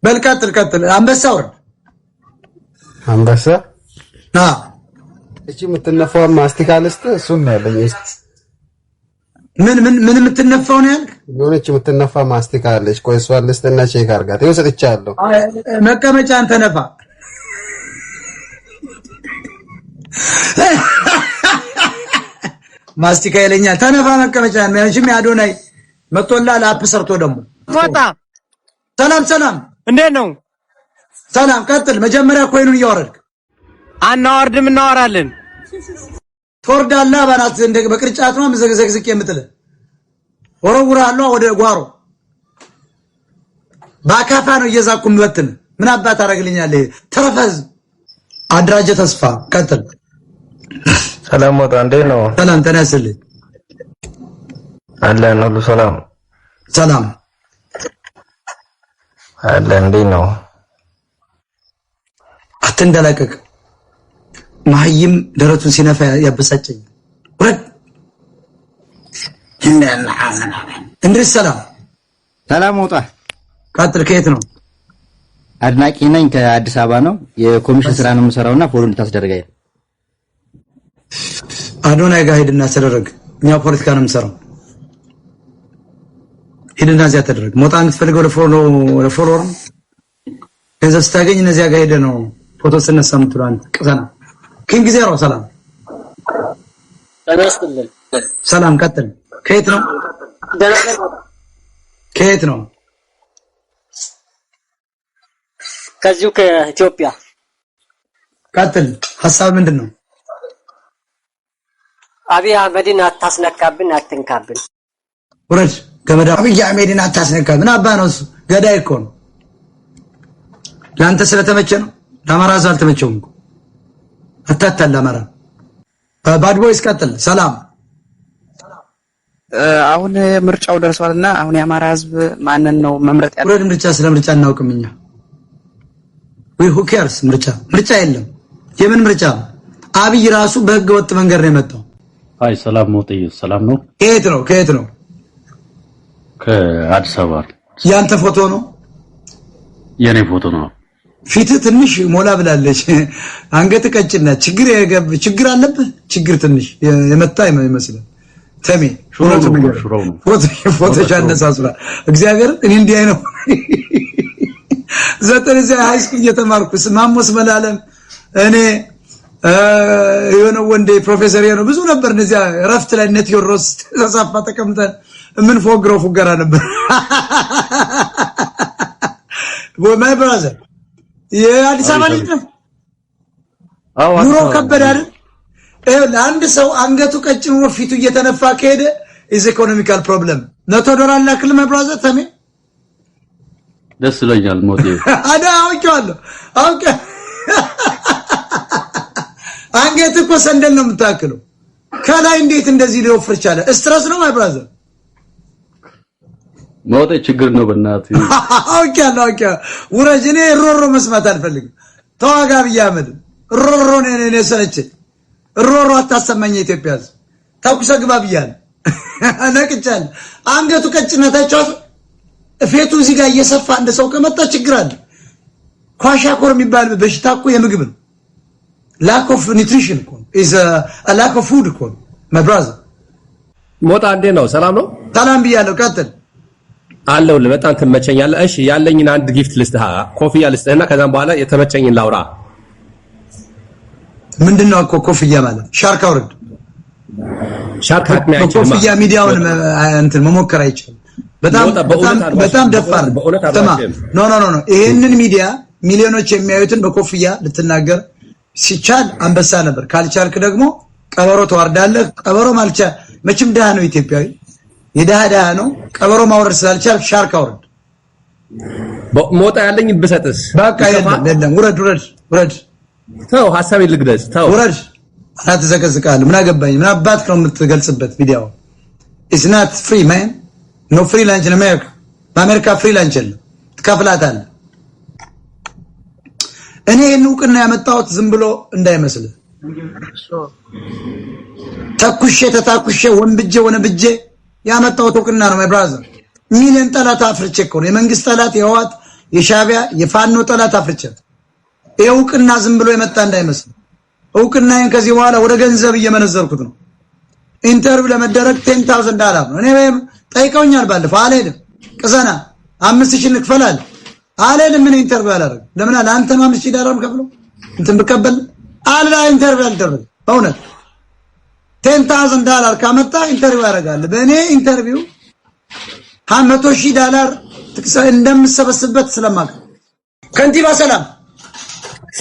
A: በልቀጥል አንበሳ ወርድ
K: አንበሳ እቺ የምትነፋው ማስቲካ ለስተ እሱን ነው ያለኝ
A: ምን የምትነፋው ነው ያልክ
K: የሆነች የምትነፋ ማስቲካ አለች ቆይ እሷን ለስተና ቼክ አርጋት ይወሰድቻለሁ
A: መቀመጫ አንተ ነፋ ማስቲካ ይለኛል ተነፋ መቀመጫ ማንሽም ያዶናይ መጥቶላ ላፕ ሰርቶ ደሞ
C: ሞጣ
A: ሰላም
C: እንዴት ነው
A: ሰላም ቀጥል መጀመሪያ ኮይኑን እያወረድክ
C: አናወርድም እናወራለን
A: ቶርዳላ ባናት እንደ በቅርጫት ነው መዘግዘግዝቅ የምትል ወረውራለሁ ወደ ጓሮ ባካፋ ነው እየዛኩም ወጥን ምን አባት አረግልኛለህ ተረፈዝ አድራጀ ተስፋ ቀጥል
B: ሰላም ሞጣ እንዴት ነው
A: ሰላም ተነስልኝ
B: አለን ሁሉ ሰላም አለን እንዴት ነው
A: አትንደላቀቅ ማህይም ደረቱን ሲነፋ ያበሳጨኝ ወረድ እንድርስ ሰላም ሞጣ ቀጥል ከየት ነው
L: አድናቂ ነኝ ከአዲስ አበባ ነው የኮሚሽን ስራ ነው የምሰራውና ፎሎ እንድታስደርጋይ
A: አዶናይ ጋር ሄድና ተደረግ እኛ ፖለቲካ ነው የምሰራው ሄድና እዚያ ተደረግ ሞጣ የምትፈልገው ለፎሎወር ገንዘብ ስታገኝ እነዚያ ጋር ሄደ ነው ፎቶ ስነሳ የምትለው አንተ ቅሰና ኪንግ ዜሮ ሰላም ቀጥል ከየት ነው
M: ከዚሁ ከኢትዮጵያ
A: ቀጥል ሐሳብ ምንድነው
M: አብይ አህመድን አታስነካብን አትንካብን
A: ወረድ ገመዳ አብይ አህመድን አታስነካብን አባ ነው ገዳይ እኮ ነው ላንተ ስለተመቸ ነው ለአማራ ዛል ተመቸውም አታታል ለአማራ ባድ ቦይስ ቀጥል ሰላም
N: አሁን ምርጫው ደርሷልና አሁን የአማራ ህዝብ ማንን ነው መምረጥ ያለው
A: ወረድ ምርጫ ስለምርጫ እናውቅምኛ ወይ who cares ምርጫ የለም የምን ምርጫ አብይ ራሱ በህገ ወጥ መንገድ ነው የመጣው
O: አይ ሰላም ሞጥዩ ሰላም ነው
A: ከየት ነው
O: ከአዲስ አበባ
A: ያንተ ፎቶ ነው
O: የኔ ፎቶ ነው
A: ፊት ትንሽ ሞላ ብላለች አንገት ቀጭና ችግር አለብህ ችግር ትንሽ የመጣ ይመስላል ተሜ ፎቶ ቻነሳስራ እግዚአብሔር እኔ እንዲህ አይነው ዘጠነኛ ሃይስኩል እየተማርኩ ማሞስ መላለም እኔ የሆነ ወንዴ ፕሮፌሰር የሆነ ብዙ ነበር እነዚያ ረፍት ላይ ነት ዮሮስ ተሳፋ ተቀምጠን ምን ፎግሮ ፉገራ ነበር my brother የአዲስ አበባ ልጅ ነው ኑሮ ከበደ አይደል ለአንድ ሰው አንገቱ ቀጭን ወፊቱ እየተነፋ ከሄደ is economical problem $100 ላክል my brother ተሜ
O: ደስ ይለኛል ሞቴ
A: አዳ አውቄዋለሁ አውቄ አንገት እኮ ሰንደል ነው የምታክለው ከላይ እንዴት እንደዚህ ሊወፍር ቻለ ስትረስ ነው my brother
O: ሞቴ ችግር ነው በእናትህ
A: አውቄያለሁ ወረጅኔ ሮሮ መስማት አልፈልግም ተዋጋ በያመድ ሮሮ ነኔ ሰለች ሮሮ አታሰማኝ ኢትዮጵያ ታኩሰ ግባ በያል አነቅቻል አንገቱ ቀጭነታቸው እፌቱ እዚህ ጋር እየሰፋ እንደ ሰው ከመጣ ችግር አለ ኳሻኮር የሚባል በሽታ እኮ የምግብ ነው lack of nutrition እኮ is a lack of food እኮ my brother
P: ሞታ እንዴ ነው ሰላም ነው
A: ሰላም ብያለሁ ቀጥል
P: አለው በጣም ተመቸኛለህ እሺ ያለኝን አንድ ጊፍት ልስጥህ ኮፍያ ልስጥህና ከዛም በኋላ የተመቸኝን ላውራ
A: ምንድነው እኮ ኮፍያ ማለት ሻርክ አውርድ
P: ሻርክ አቅም አይችልም
A: ኮፍያ ሚዲያውን እንትን መሞከር አይችልም በጣም ደፋር ተማ ኖ ይሄንን ሚዲያ ሚሊዮኖች የሚያዩትን በኮፍያ ልትናገር ሲቻል አንበሳ ነበር ካልቻልክ ደግሞ ቀበሮ ተዋርዳለህ ቀበሮ ማልቻ መቼም ደሃ ነው ኢትዮጵያዊ የደሃ ነው ቀበሮ ማውረድ ስላልቻልክ ሻርክ አውርድ
P: ሞታ ያለኝ ብሰጥስ
A: በቃ የለም ውረድ
P: ተው ሐሳቤ ልግለጽ ተው
A: ውረድ አትዘቀዝቃለህ ምን አገባኝ ምን አባት ነው የምትገልጽበት ቪዲዮ is not free man no free lunch in America በአሜሪካ free lunch የለም ትከፍላታለህ እኔ እንውቅና ያመጣሁት ዝም ብሎ እንዳይመስል ተታኩሼ ወንብጄ ያመጣሁት እውቅና ነው my brother ሚሊዮን ጠላት አፍርቼ እኮ ነው የመንግስት ጠላት የህዋት የሻቢያ የፋኖ ጠላት አፍርቼ እውቅና ዝም ብሎ የመጣ እንዳይመስል እውቅናዬን ከዚህ በኋላ ወደ ገንዘብ እየመነዘርኩት ነው ኢንተርቪው ለመደረግ $10,000 ነው እኔ ጠይቀውኛል ባለፈው አልሄድም ቅዘና 5000 ንክፈላል አልሄድም ምን ኢንተርቪው አላደርግ ለምን አለ አንተ $5000 ከፍሎ እንትን ብቀበል አላ ኢንተርቪው አልደረግ በእውነት $10,000 ካመጣ ኢንተርቪው ያደርጋል በእኔ ኢንተርቪው $100,000 እንደምሰበስብበት ስለማውቅ ከንቲባ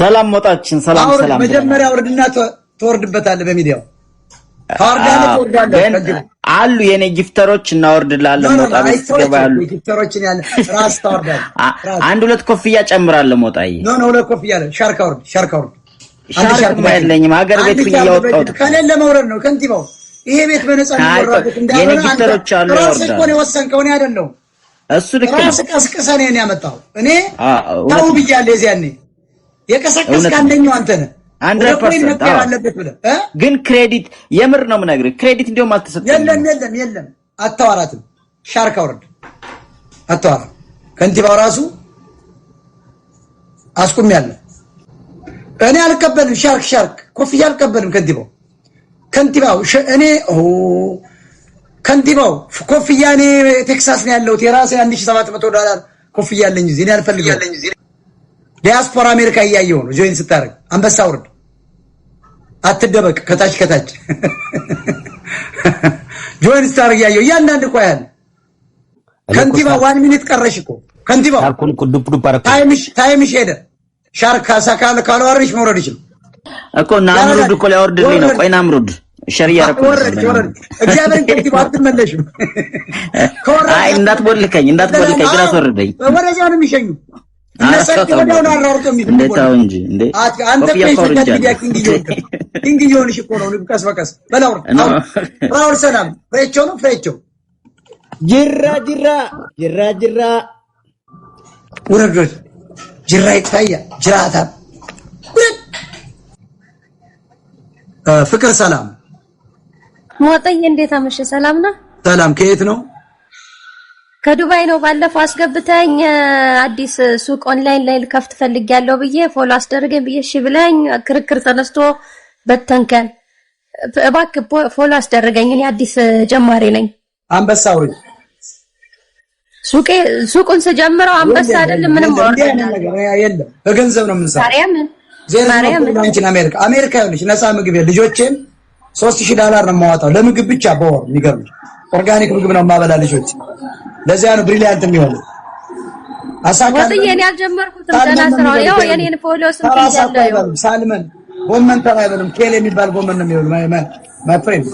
A: ሰላም ሞጣችን ሰላም መጀመሪያ ወርድና ተወርድበታል በሚዲያው ታወርዳለህ
Q: አሉ የኔ ጊፍተሮች እናወርድላለን ሞጣ ቤት ገባሉ
A: ጊፍተሮችን ያለ ራስ ታወርዳለህ
Q: አንድ ሁለት ኮፍያ ጨምራለሁ ሞጣዬ ኖ
A: ሁለት ኮፍያ አለ ሻርክ አውርድ
Q: ሻርክ ማይለኝም ሀገር ቤት ይያወጣው
A: ከሌለ መውረድ ነው ከንቲባው ይሄ ቤት በነፃ ነው
Q: የኔ ጊፍተሮች አሉ
A: ራስ እኮ ነው ወሰንከው ነው አይደለም
Q: እሱ ልክ ነው
A: ራስ ቀስቀሰኔ ነው ያመጣው እኔ ታው ብያለሁ እዚያኔ የቀሰቀስክ አንደኛው አንተ ነህ
Q: 100% ግን ክሬዲት የምር ነው ምነግርህ ክሬዲት እንደውም አልተሰጠም
A: የለም አታዋራትም ሻርክ አውርድ አታዋራ ከንቲባው ራሱ አስቆሚያለሁ እኔ አልቀበልም ሻርክ ኮፍያ አልቀበልም ከንቲባው እኔ ከንቲባው ኮፍያ እኔ ቴክሳስ ነው ያለሁት የራሴ $1,700 ኮፍያ አለኝ እዚህ እኔ አልፈልግም ዲያስፖራ አሜሪካ እያየው ነው ጆይን ስታረግ አንበሳ አውርድ አትደበቅ ከታች ጆይን ስታረግ ያየው ያንዳንድ እኮ ያለ ከንቲባ 1 ሚኒት ቀረሽ እኮ ከንቲባ
Q: አልኩን ዱብ አረኩ
A: ታይምሽ ሄደ ሻርክ ሳካለ ካለዋርሽ መውረድ ይችላል
Q: እኮ ናምሩድ እኮ ሊያወርድልኝ ነው ቆይ ናምሩድ ሸሪያ ረኩ
A: እግዚአብሔርን ከንቲባ አትመለሽም
Q: አይ እንዳትቦልከኝ ግን አትወርደኝ
A: ወደዚያ ነው የሚሸኙ እነሰጥ ወዲያው ነው አራርቀው
Q: እንደታው እንጂ እንዴ
A: አንተ ፔሽንት ሚዲያ ኪንግ ይሆንሽ እኮ ነው ንብቀስ በቀስ በላው ራውል ሰላም ፍሬቾ ጅራ ወረዶች ጅራ ይታያ ጅራታ ፍቅር ሰላም
R: ሞጣዬ እንዴት አመሸ ሰላም ነው
A: ሰላም ከየት ነው
R: ከዱባይ ነው ባለፈው አስገብተኝ አዲስ ሱቅ ኦንላይን ላይ ልከፍት ፈልጊያለሁ ብዬ ፎሎ አስደርገኝ ብዬ እሺ ብለኝ ክርክር ተነስቶ በተንከን እባክህ ፎሎ አስደርገኝ እኔ አዲስ ጀማሪ ነኝ
A: አንበሳው
R: ሱቁን ስጀምረው አንበሳ አይደለም ምንም
A: ነገር የለም በገንዘብ ነው የምንሰራው ማርያም አሜሪካ ይኸውልሽ ነፃ ምግብ ልጆቼን $3000 ነው የማወጣው ለምግብ ብቻ በወር የሚገርም ኦርጋኒክ ምግብ ነው የማበላ ልጆች ለዚያ ነው ብሪሊያንት የሚሆነው
R: ወጥዬ እኔ አልጀመርኩትም ገና ስራው ያው የኔን ፎሎ ስንት ይያለው
A: ሳልመን ጎመን ተራይበልም ኬል የሚባል ጎመን ነው የሚሆነው ማይ ፍሬንድ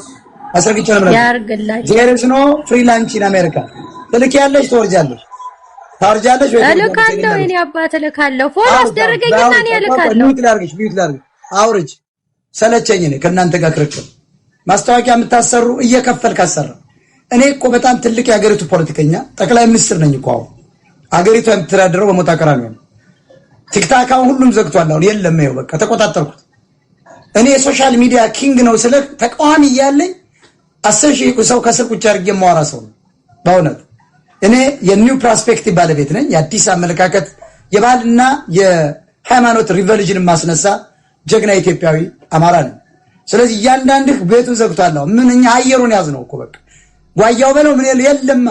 A: አስረግጬ ነው
R: ያርግላችሁ
A: there is no free lunch in America ትልኪያለሽ ትወርጃለሽ ወይ
R: እልካለሁ እኔ አባት እልካለሁ ፎሎ አስደረገኝና እኔ እልካለሁ
A: ሚውት ላርግሽ አውርጅ ሰለቸኝ እኔ ከእናንተ ጋር ክርክር ማስታወቂያ የምታሰሩ እየከፈልክ አሰራ እኔ እኮ በጣም ትልቅ የሀገሪቱ ፖለቲከኛ ጠቅላይ ሚኒስትር ነኝ እኮ ሀገሪቱ የምትተዳደረው በሞት አቀራኒ ነው ቲክታክ ሁሉም ዘግቷል አሁን የለም ይኸው በቃ ተቆጣጣርኩት እኔ ሶሻል ሚዲያ ኪንግ ነው ስለ ተቃዋሚ ያለኝ 10,000 ሰው ከስር ቁጭ አድርጌ ማወራ ሰው በእውነት እኔ የኒው ፕሮስፔክቲቭ ባለቤት ነኝ የአዲስ አመለካከት የባህልና የሃይማኖት ሪቮሉሽን ማስነሳ ጀግና ኢትዮጵያዊ አማራ ነኝ ስለዚህ እያንዳንድህ ቤቱን ዘግቷል ምን እኛ አየሩን ያዝነው እኮ በቃ ጓያው በለው ምን የለማ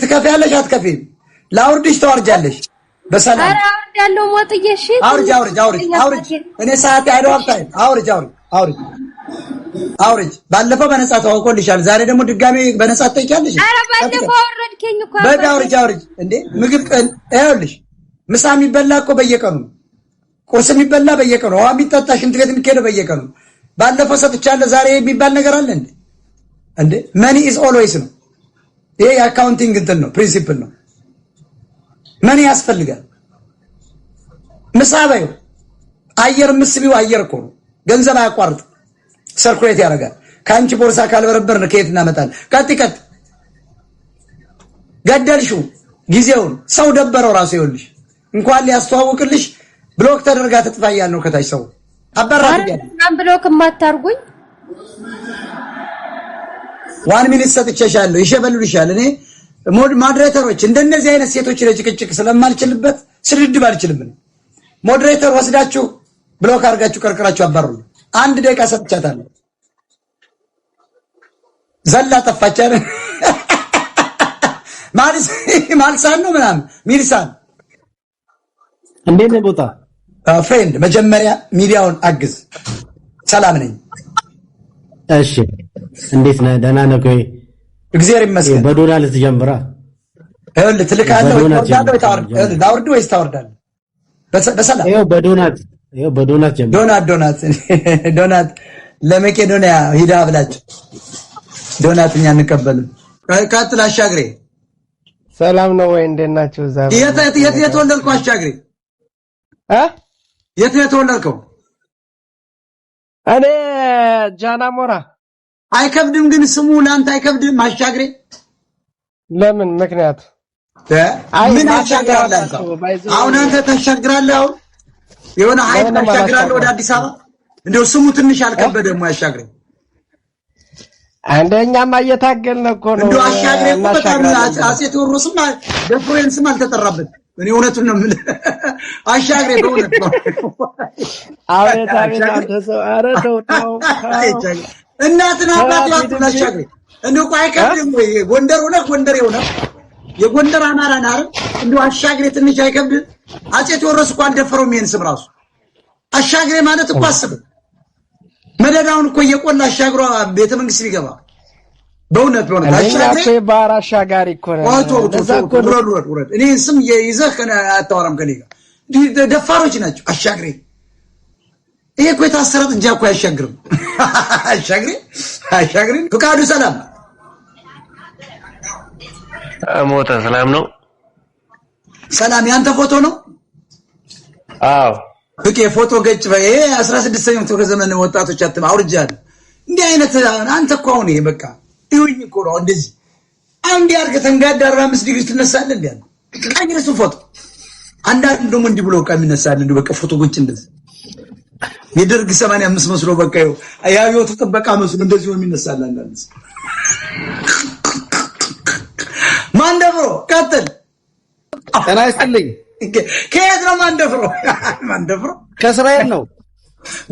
A: ትከፍያለሽ አትከፊም ላውርድሽ ተዋርጃለሽ በሰላም
R: አውርድ ያለው ሞጥዬ እሺ
A: አውርጅ እኔ ሰዓት አይደው አፍታይ አውርጅ ባለፈው በነፃ ተዋውቆልሻል ዛሬ ደግሞ ድጋሜ በነፃ ትጠይቂያለሽ
R: አረ ባለፈው አውርድከኝ እኮ
A: በቃ አውርጅ እንዴ ምግብ ይኸውልሽ ምሳ የሚበላ እኮ በየቀኑ ቁርስ የሚበላ በየቀኑ ውሃ የሚጠጣ ሽንት ቤት የሚሄደው በየቀኑ ባለፈው ሰጥቻለሁ ዛሬ የሚባል ነገር አለ እንዴ money is always ነው ይሄ የአካውንቲንግ እንትን ነው ፕሪንሲፕል ነው money ያስፈልጋል ምሳበዩ አየር ምስቢው አየር እኮ ነው ገንዘብ አያቋርጥ ሰርኩሌት ያደርጋል ካንቺ ቦርሳ ካልበረበርን ከየት እናመጣለን ቀጥ ገደልሽው ጊዜውን ሰው ደበረው ራሱ ይኸውልሽ እንኳን ሊያስተዋውቅልሽ ብሎክ ተደርጋ ተጥፋያል ነው ከታች ሰው አባራት
R: ያለው ብሎክ ማታርጉኝ
A: 1 ሚኒት ሰጥቼሻለሁ ይሸበሉልሻል እኔ ሞዴሬተሮች እንደነዚህ አይነት ሴቶች ለጭቅጭቅ ስለማልችልበት ስድድብ አልችልም ሞዴሬተር ወስዳችሁ ብሎክ አርጋችሁ ቀርቅራችሁ አባሩ 1 ደቂቃ ሰጥቻታለሁ ዘላ ጠፋቻለ ማልሳን ነው ምናምን ሚልሳን
Q: እንዴት ነው ቦታ
A: ፍሬንድ መጀመሪያ ሚዲያውን አግዝ ሰላም ነኝ
Q: እሺ እንዴት ነህ ደህና ነህ ቆይ
A: እግዚአብሔር ይመስገን
Q: በዶላር ልትጀምራ
A: ይኸውልህ ትልካለህ ዳውርድ ወይስ ታወርዳለህ በሰላም
Q: ይኸው በዶናት ጀምር
A: ዶናት ለመቄዶንያ ሂዳ ብላችሁ ዶናት እኛ እንቀበልም ቀጥል አሻግሬ
B: ሰላም ነው ወይ እንደናችሁ ዛሬ
A: የት የተወለድከው አሻግሬ የት የተወለድከው
B: እኔ ጃናሞራ
A: አይከብድም ግን ስሙ ላንተ አይከብድም አሻግሬ ለምን ምክንያት ምን አሻግራለህ አሁን አንተ ተሻግራለህ አሁን የሆነ ሀይል ተሻግራለህ ወደ አዲስ አበባ እንደው ስሙ ትንሽ አልከበደም አሻግሬ
B: አንደኛማ እየታገልን እኮ ነው
A: እንደው አሻግሬ እኮ በጣም አጼ ቴዎድሮስም በፍሬንስም አልተጠራበት እኔ እውነቱን ነው የምልህ አሻግሬ በእውነት ነው
B: አቤት አንተ ሰው ኧረ ተው
A: እናትና አባት ያጥና አሻግሬ እንደው አይከብድም ወይ ጎንደር ሆነ የጎንደር አማራ ናር እንደው አሻግሬ ትንሽ አይከብድ አጼ ቴዎድሮስ እኮ አልደፈረውም ይሄን ስም ራሱ አሻግሬ ማለት እኮ አስብ መደዳውን እኮ እየቆላ አሻግሮ ቤተ መንግስት ሊገባ በእውነት አሻግሬ
B: ባራ አሻጋሪ እኮ ነው
A: ወረድ እኔ ስም ይዘህ ከና አታወራም ከኔ ጋር ደፋሮች ናቸው አሻግሬ ይሄ እኮ የታሰረ ጥጃ እኮ አያሻግርም አሻግሬ ፍቃዱ ሰላም
S: ሞተ ሰላም ነው
A: ሰላም ያንተ ፎቶ ነው
S: አዎ
A: ፍቄ ፎቶ ገጭ በይ 16ኛው ክፍለ ዘመን ወጣቶች አትማ አውርጃል እንዴ አይነት አንተ እኮ አሁን ይሄ በቃ ይሁን እኮ ነው እንደዚህ አንድ ያርገ ተንጋዳ 45 ዲግሪ ትነሳለህ እንዴ ቀኝረ ሱ ፎቶ አንዳንድ ደግሞ እንዲህ ብሎ ቀሚነሳለህ እንዴ በቃ ፎቶ ጎጭ እንደዚህ የደርግ 85 መስሎ በቃ ያዩት ጥበቃ መስሎ እንደዚህ ነው የሚነሳለህ አንዳንድ ቀጥል።
K: ጤና ይስጥልኝ።
A: ከየት ነው ማንደፍሮ? ማንደፍሮ
K: ከእስራኤል ነው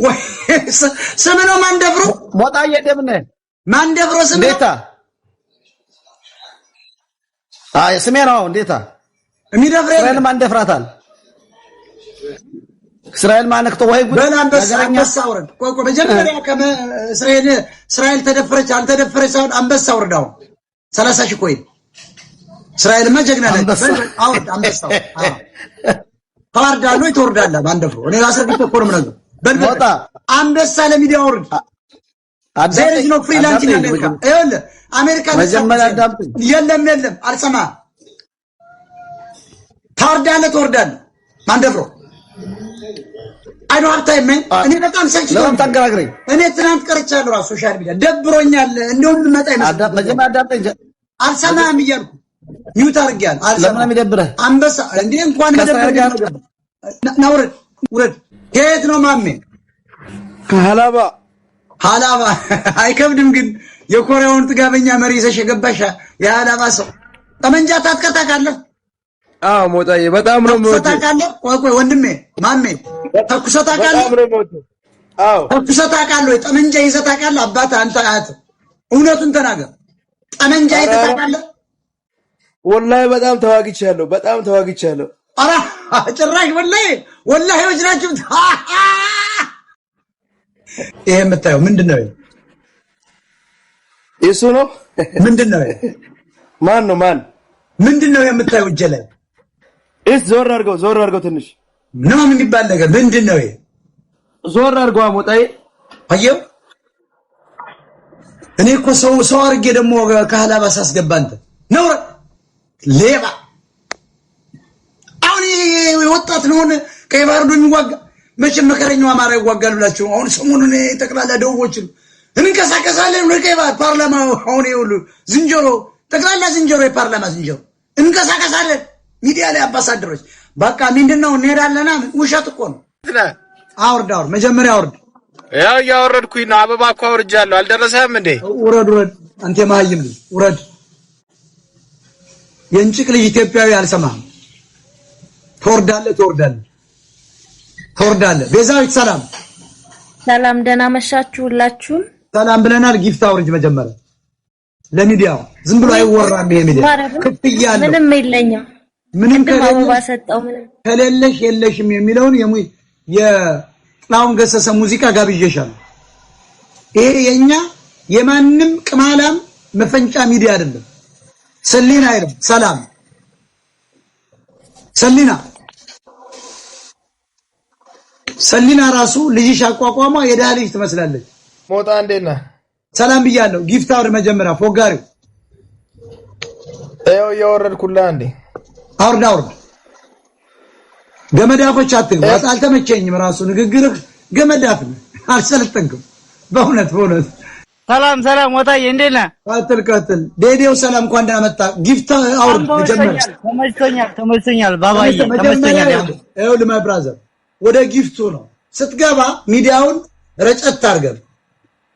A: ወይ? ስም ነው ማንደፍሮ?
K: ሞጣዬ እንደምን ነህ?
A: ማንደፍሮ ስም ነው?
K: እንዴታ አይ ስሜ ነው። እንዴታ
A: የሚደፍረኝ
K: እስራኤል ማንደፍራታል። እስራኤል ማነክቶ ወይ ጉድ
A: አንበሳ ወረድ። ቆይ መጀመሪያ እስራኤል ተደፈረች አልተደፈረች ሳይሆን አንበሳ ወረዳው 30 ሺህ ኮይን እስራኤልማ ጀግና ነች። አውርድ አንበሳው ታወርዳለህ ወይ ትወርዳለህ? ማንደፍሮ እኔ አስረግጬ እኮ ነው የምነግርህ። በልቦታ አንበሳ ለሚዲያ አውርድ። አዳምጥ ነው ፍሪላንስ ነው አሜሪካ። ይኸውልህ አሜሪካ
K: መጀመሪያ አዳምጥ።
A: የለም አልሰማህም። ታወርዳለህ ትወርዳለህ። ማንደፍሮ አይዶ ሀብታም ነኝ እኔ በጣም ሰክሲ
K: ለምን ታገራግረኝ?
A: እኔ ትናንት ቀርቻለሁ ራሱ ሶሻል ሚዲያ ደብሮኛል። እንደውም ልመጣ ይመስላል።
K: መጀመሪያ አዳምጠኝ።
A: አልሰማህም እያልኩ ሚውት አድርጌያለሁ።
K: ለምን የሚደብረህ?
A: አንበሳ እንዴ እንኳን መደብረህ ነው። ውረድ። ከየት ነው ማሜ?
K: ከሐላባ።
A: ሐላባ አይከብድም ግን የኮሪያውን ጥጋበኛ መሪ ይዘሽ የገባሽ የሐላባ ሰው ጠመንጃ ታጥቀህ ታውቃለህ?
K: አዎ ሞጣዬ በጣም ነው ሞት
A: ታውቃለህ? ቆይ ወንድሜ ማሜ ተኩሰህ ታውቃለህ?
K: አዎ
A: ተኩሰህ ታውቃለህ? ጠመንጃ ይዘህ ታውቃለህ? አባትህ አንተ አያት እውነቱን ተናገር። ጠመንጃ ይዘህ ታውቃለህ?
K: ወላሂ በጣም ተዋግቻለሁ።
A: ኧረ ጭራሽ ወላሂዎች ናችሁ። ይሄ የምታየው ምንድን ነው?
K: እሱ ነው
A: ምንድን ነው?
K: ማን ነው
A: ምንድን ነው የምታየው? እጄ ላይ
K: ዞር አድርገው ትንሽ
A: ነው ምን የሚባል ነገር ምንድን ነው?
K: ዞር አድርገው ሞጣዬ።
A: አየው እኔ እኮ ሰው አድርጌ ደግሞ ከሐላባ ሳስገባ አንተ ነው ሌባ። አሁን ወጣት ነው ቀይ ባህር ነው የሚዋጋ። መቼም መከረኛው አማራ ይዋጋል ብላችሁ አሁን ሰሞኑን ጠቅላላ ደውቦችን እንንቀሳቀሳለን ወደ ቀይ ባህር ፓርላማ። አሁን ይኸውልህ ዝንጀሮ ጠቅላላ ዝንጀሮ የፓርላማ ዝንጀሮ እንንቀሳቀሳለን። ሚዲያ ላይ አምባሳደሮች በቃ ምንድነው እንሄዳለና ውሸት እኮ ነው። አውርድ መጀመሪያ አውርድ።
K: ያው ያወረድኩኝ ነው። አበባ እኮ አውርጃለሁ። አልደረሰህም እንዴ?
A: ውረድ አንተ ማይም ውረድ። የእንጭቅ ልጅ ኢትዮጵያዊ አልሰማህም። ትወርዳለህ። ቤዛዊት ሰላም
T: ደህና መሻችሁ ሁላችሁም።
A: ሰላም ብለናል። ጊፍት አውርጅ መጀመሪያ ለሚዲያው። ዝም ብሎ አይወራም ይሄ ሚዲያ። ክፍያ አለው።
T: ምንም የለኝም።
A: ምንም
T: ከሌለሽ
A: የለሽም የሚለውን የጥላሁን ገሰሰ ሙዚቃ ጋብዤሻለሁ። ይሄ የኛ የማንም ቅማላም መፈንጫ ሚዲያ አይደለም። ሰሊና አይደለም። ሰላም ሰሊና ራሱ ልጅሽ አቋቋሟ የዳ ልጅ ትመስላለች።
K: ሞጣ እንዴት ነህ?
A: ሰላም ብያለሁ። ጊፍት አውርድ መጀመሪያ ፎጋሪው።
K: ያው ያወረድኩልህ አንዴ
A: አውርድ። ገመዳፎች አትግባ። አልተመቸኝም ራሱ ንግግርህ ገመዳፍ ነው። አልሰለጠንክም በእውነት
F: ሰላም ወጣዬ እንዴት ነህ?
A: ቀጥል። ዴዴው ሰላም እንኳን ደህና መጣ። ጊፍት አውርድ መጀመሪያ።
F: ተመችቶኛል ባባዬ ተመችቶኛል።
A: ይኸውልህ ማይ ብራዘር ወደ ጊፍቱ ነው ስትገባ ሚዲያውን ረጨት አድርገህ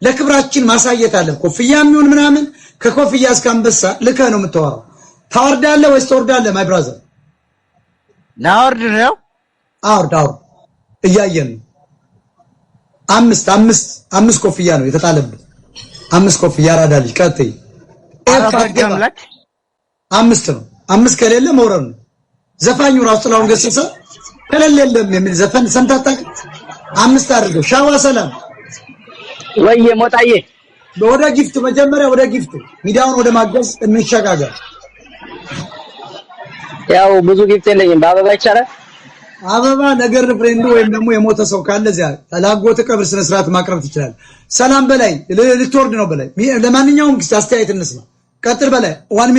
A: ለክብራችን ማሳየት አለ። ኮፍያም ይሁን ምናምን ከኮፍያ እስከ አንበሳ ልከህ ነው የምታወራው። ታወርዳለህ ወይስ ትወርዳለህ? ማይ ብራዘር
F: ላወርድ ነው።
A: አውርድ እያየን ነው። አምስት ኮፍያ ነው የተጣለበት። 5 ኮፍያ አራዳልሽ። ቀጥይ። አምስት ነው። 5 ከሌለ መውረድ ነው። ዘፋኙ ራሱ ጥላሁን ገሰሰ ከሌለ የለም የሚል ዘፈን ሰምታጣቅ። 5 አድርገው። ሻዋ ሰላም
F: ወይዬ ሞጣዬ
A: ወደ ጊፍት መጀመሪያ ወደ ጊፍት ሚዲያውን ወደ ማገዝ እንሸጋገር።
F: ያው ብዙ ጊፍት የለኝም። በአበባ ይቻላል።
A: አበባ ነገር ፍሬንዱ ወይም ደግሞ የሞተ ሰው ካለ እዚያ ላጎት ቀብር ስነ ስርዓት ማቅረብ ትችላል። ሰላም በላይ ልትወርድ ነው። በላይ ለማንኛውም አስተያየት እንስማ። ቀጥል በላይ 1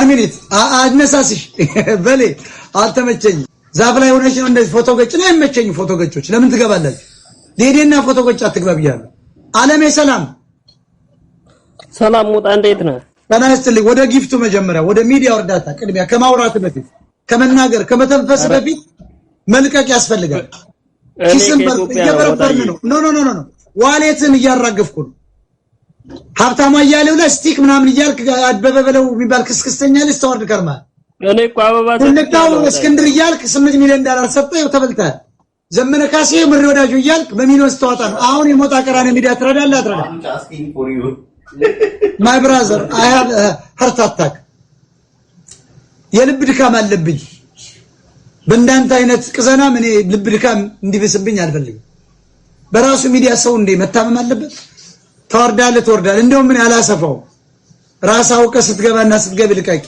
A: ሚኒት አነሳስሽ በሌ አልተመቸኝ። ዛፍ ላይ ሆነሽ ነው እንደዚህ ፎቶ ገጭ ነው አይመቸኝ። ፎቶ ገጮች ለምን ትገባላችሁ? ዴዴና ፎቶ ገጭ አትግባ ብያለሁ። አለሜ ሰላም
M: ሞጣ እንዴት ነህ?
A: ጤና ይስጥልኝ። ወደ ጊፍቱ መጀመሪያ ወደ ሚዲያው እርዳታ ቅድሚያ ከማውራት በፊት ከመናገር ከመተንፈስ በፊት መልቀቅ ያስፈልጋል። ኪስን እየበረበርን ነው። ኖ ዋሌትን እያራገፍኩ ነው። ሀብታሙ አያሌው ላይ ስቲክ ምናምን እያልክ አበበ በለው የሚባል ክስክስተኛ ልጅ ተወርድ ከርማ
U: እኔ እኮ አበባ
A: ተነካው እስክንድር እያልክ 8 ሚሊዮን ዶላር ሰጠው ተበልተሃል። ዘመነ ካሴ ምሪ ወዳጁ እያልክ በሚሊዮን ስተዋጣ ነው። አሁን የሞጣ ቀራኔ ሚዲያ ትረዳለህ አትረዳ? ማይ ብራዘር አይ ሃቭ ሃርት አታክ የልብ ድካም አለብኝ። በእንዳንተ አይነት ቅዘናም እኔ ልብ ድካም እንዲብስብኝ አልፈልግም። በራሱ ሚዲያ ሰው እንደ መታመም አለበት። ተወርዳለህ እንደውም ምን ያላሰፋው ራስ አውቀህ ስትገባና ስትገብ ልቀቂ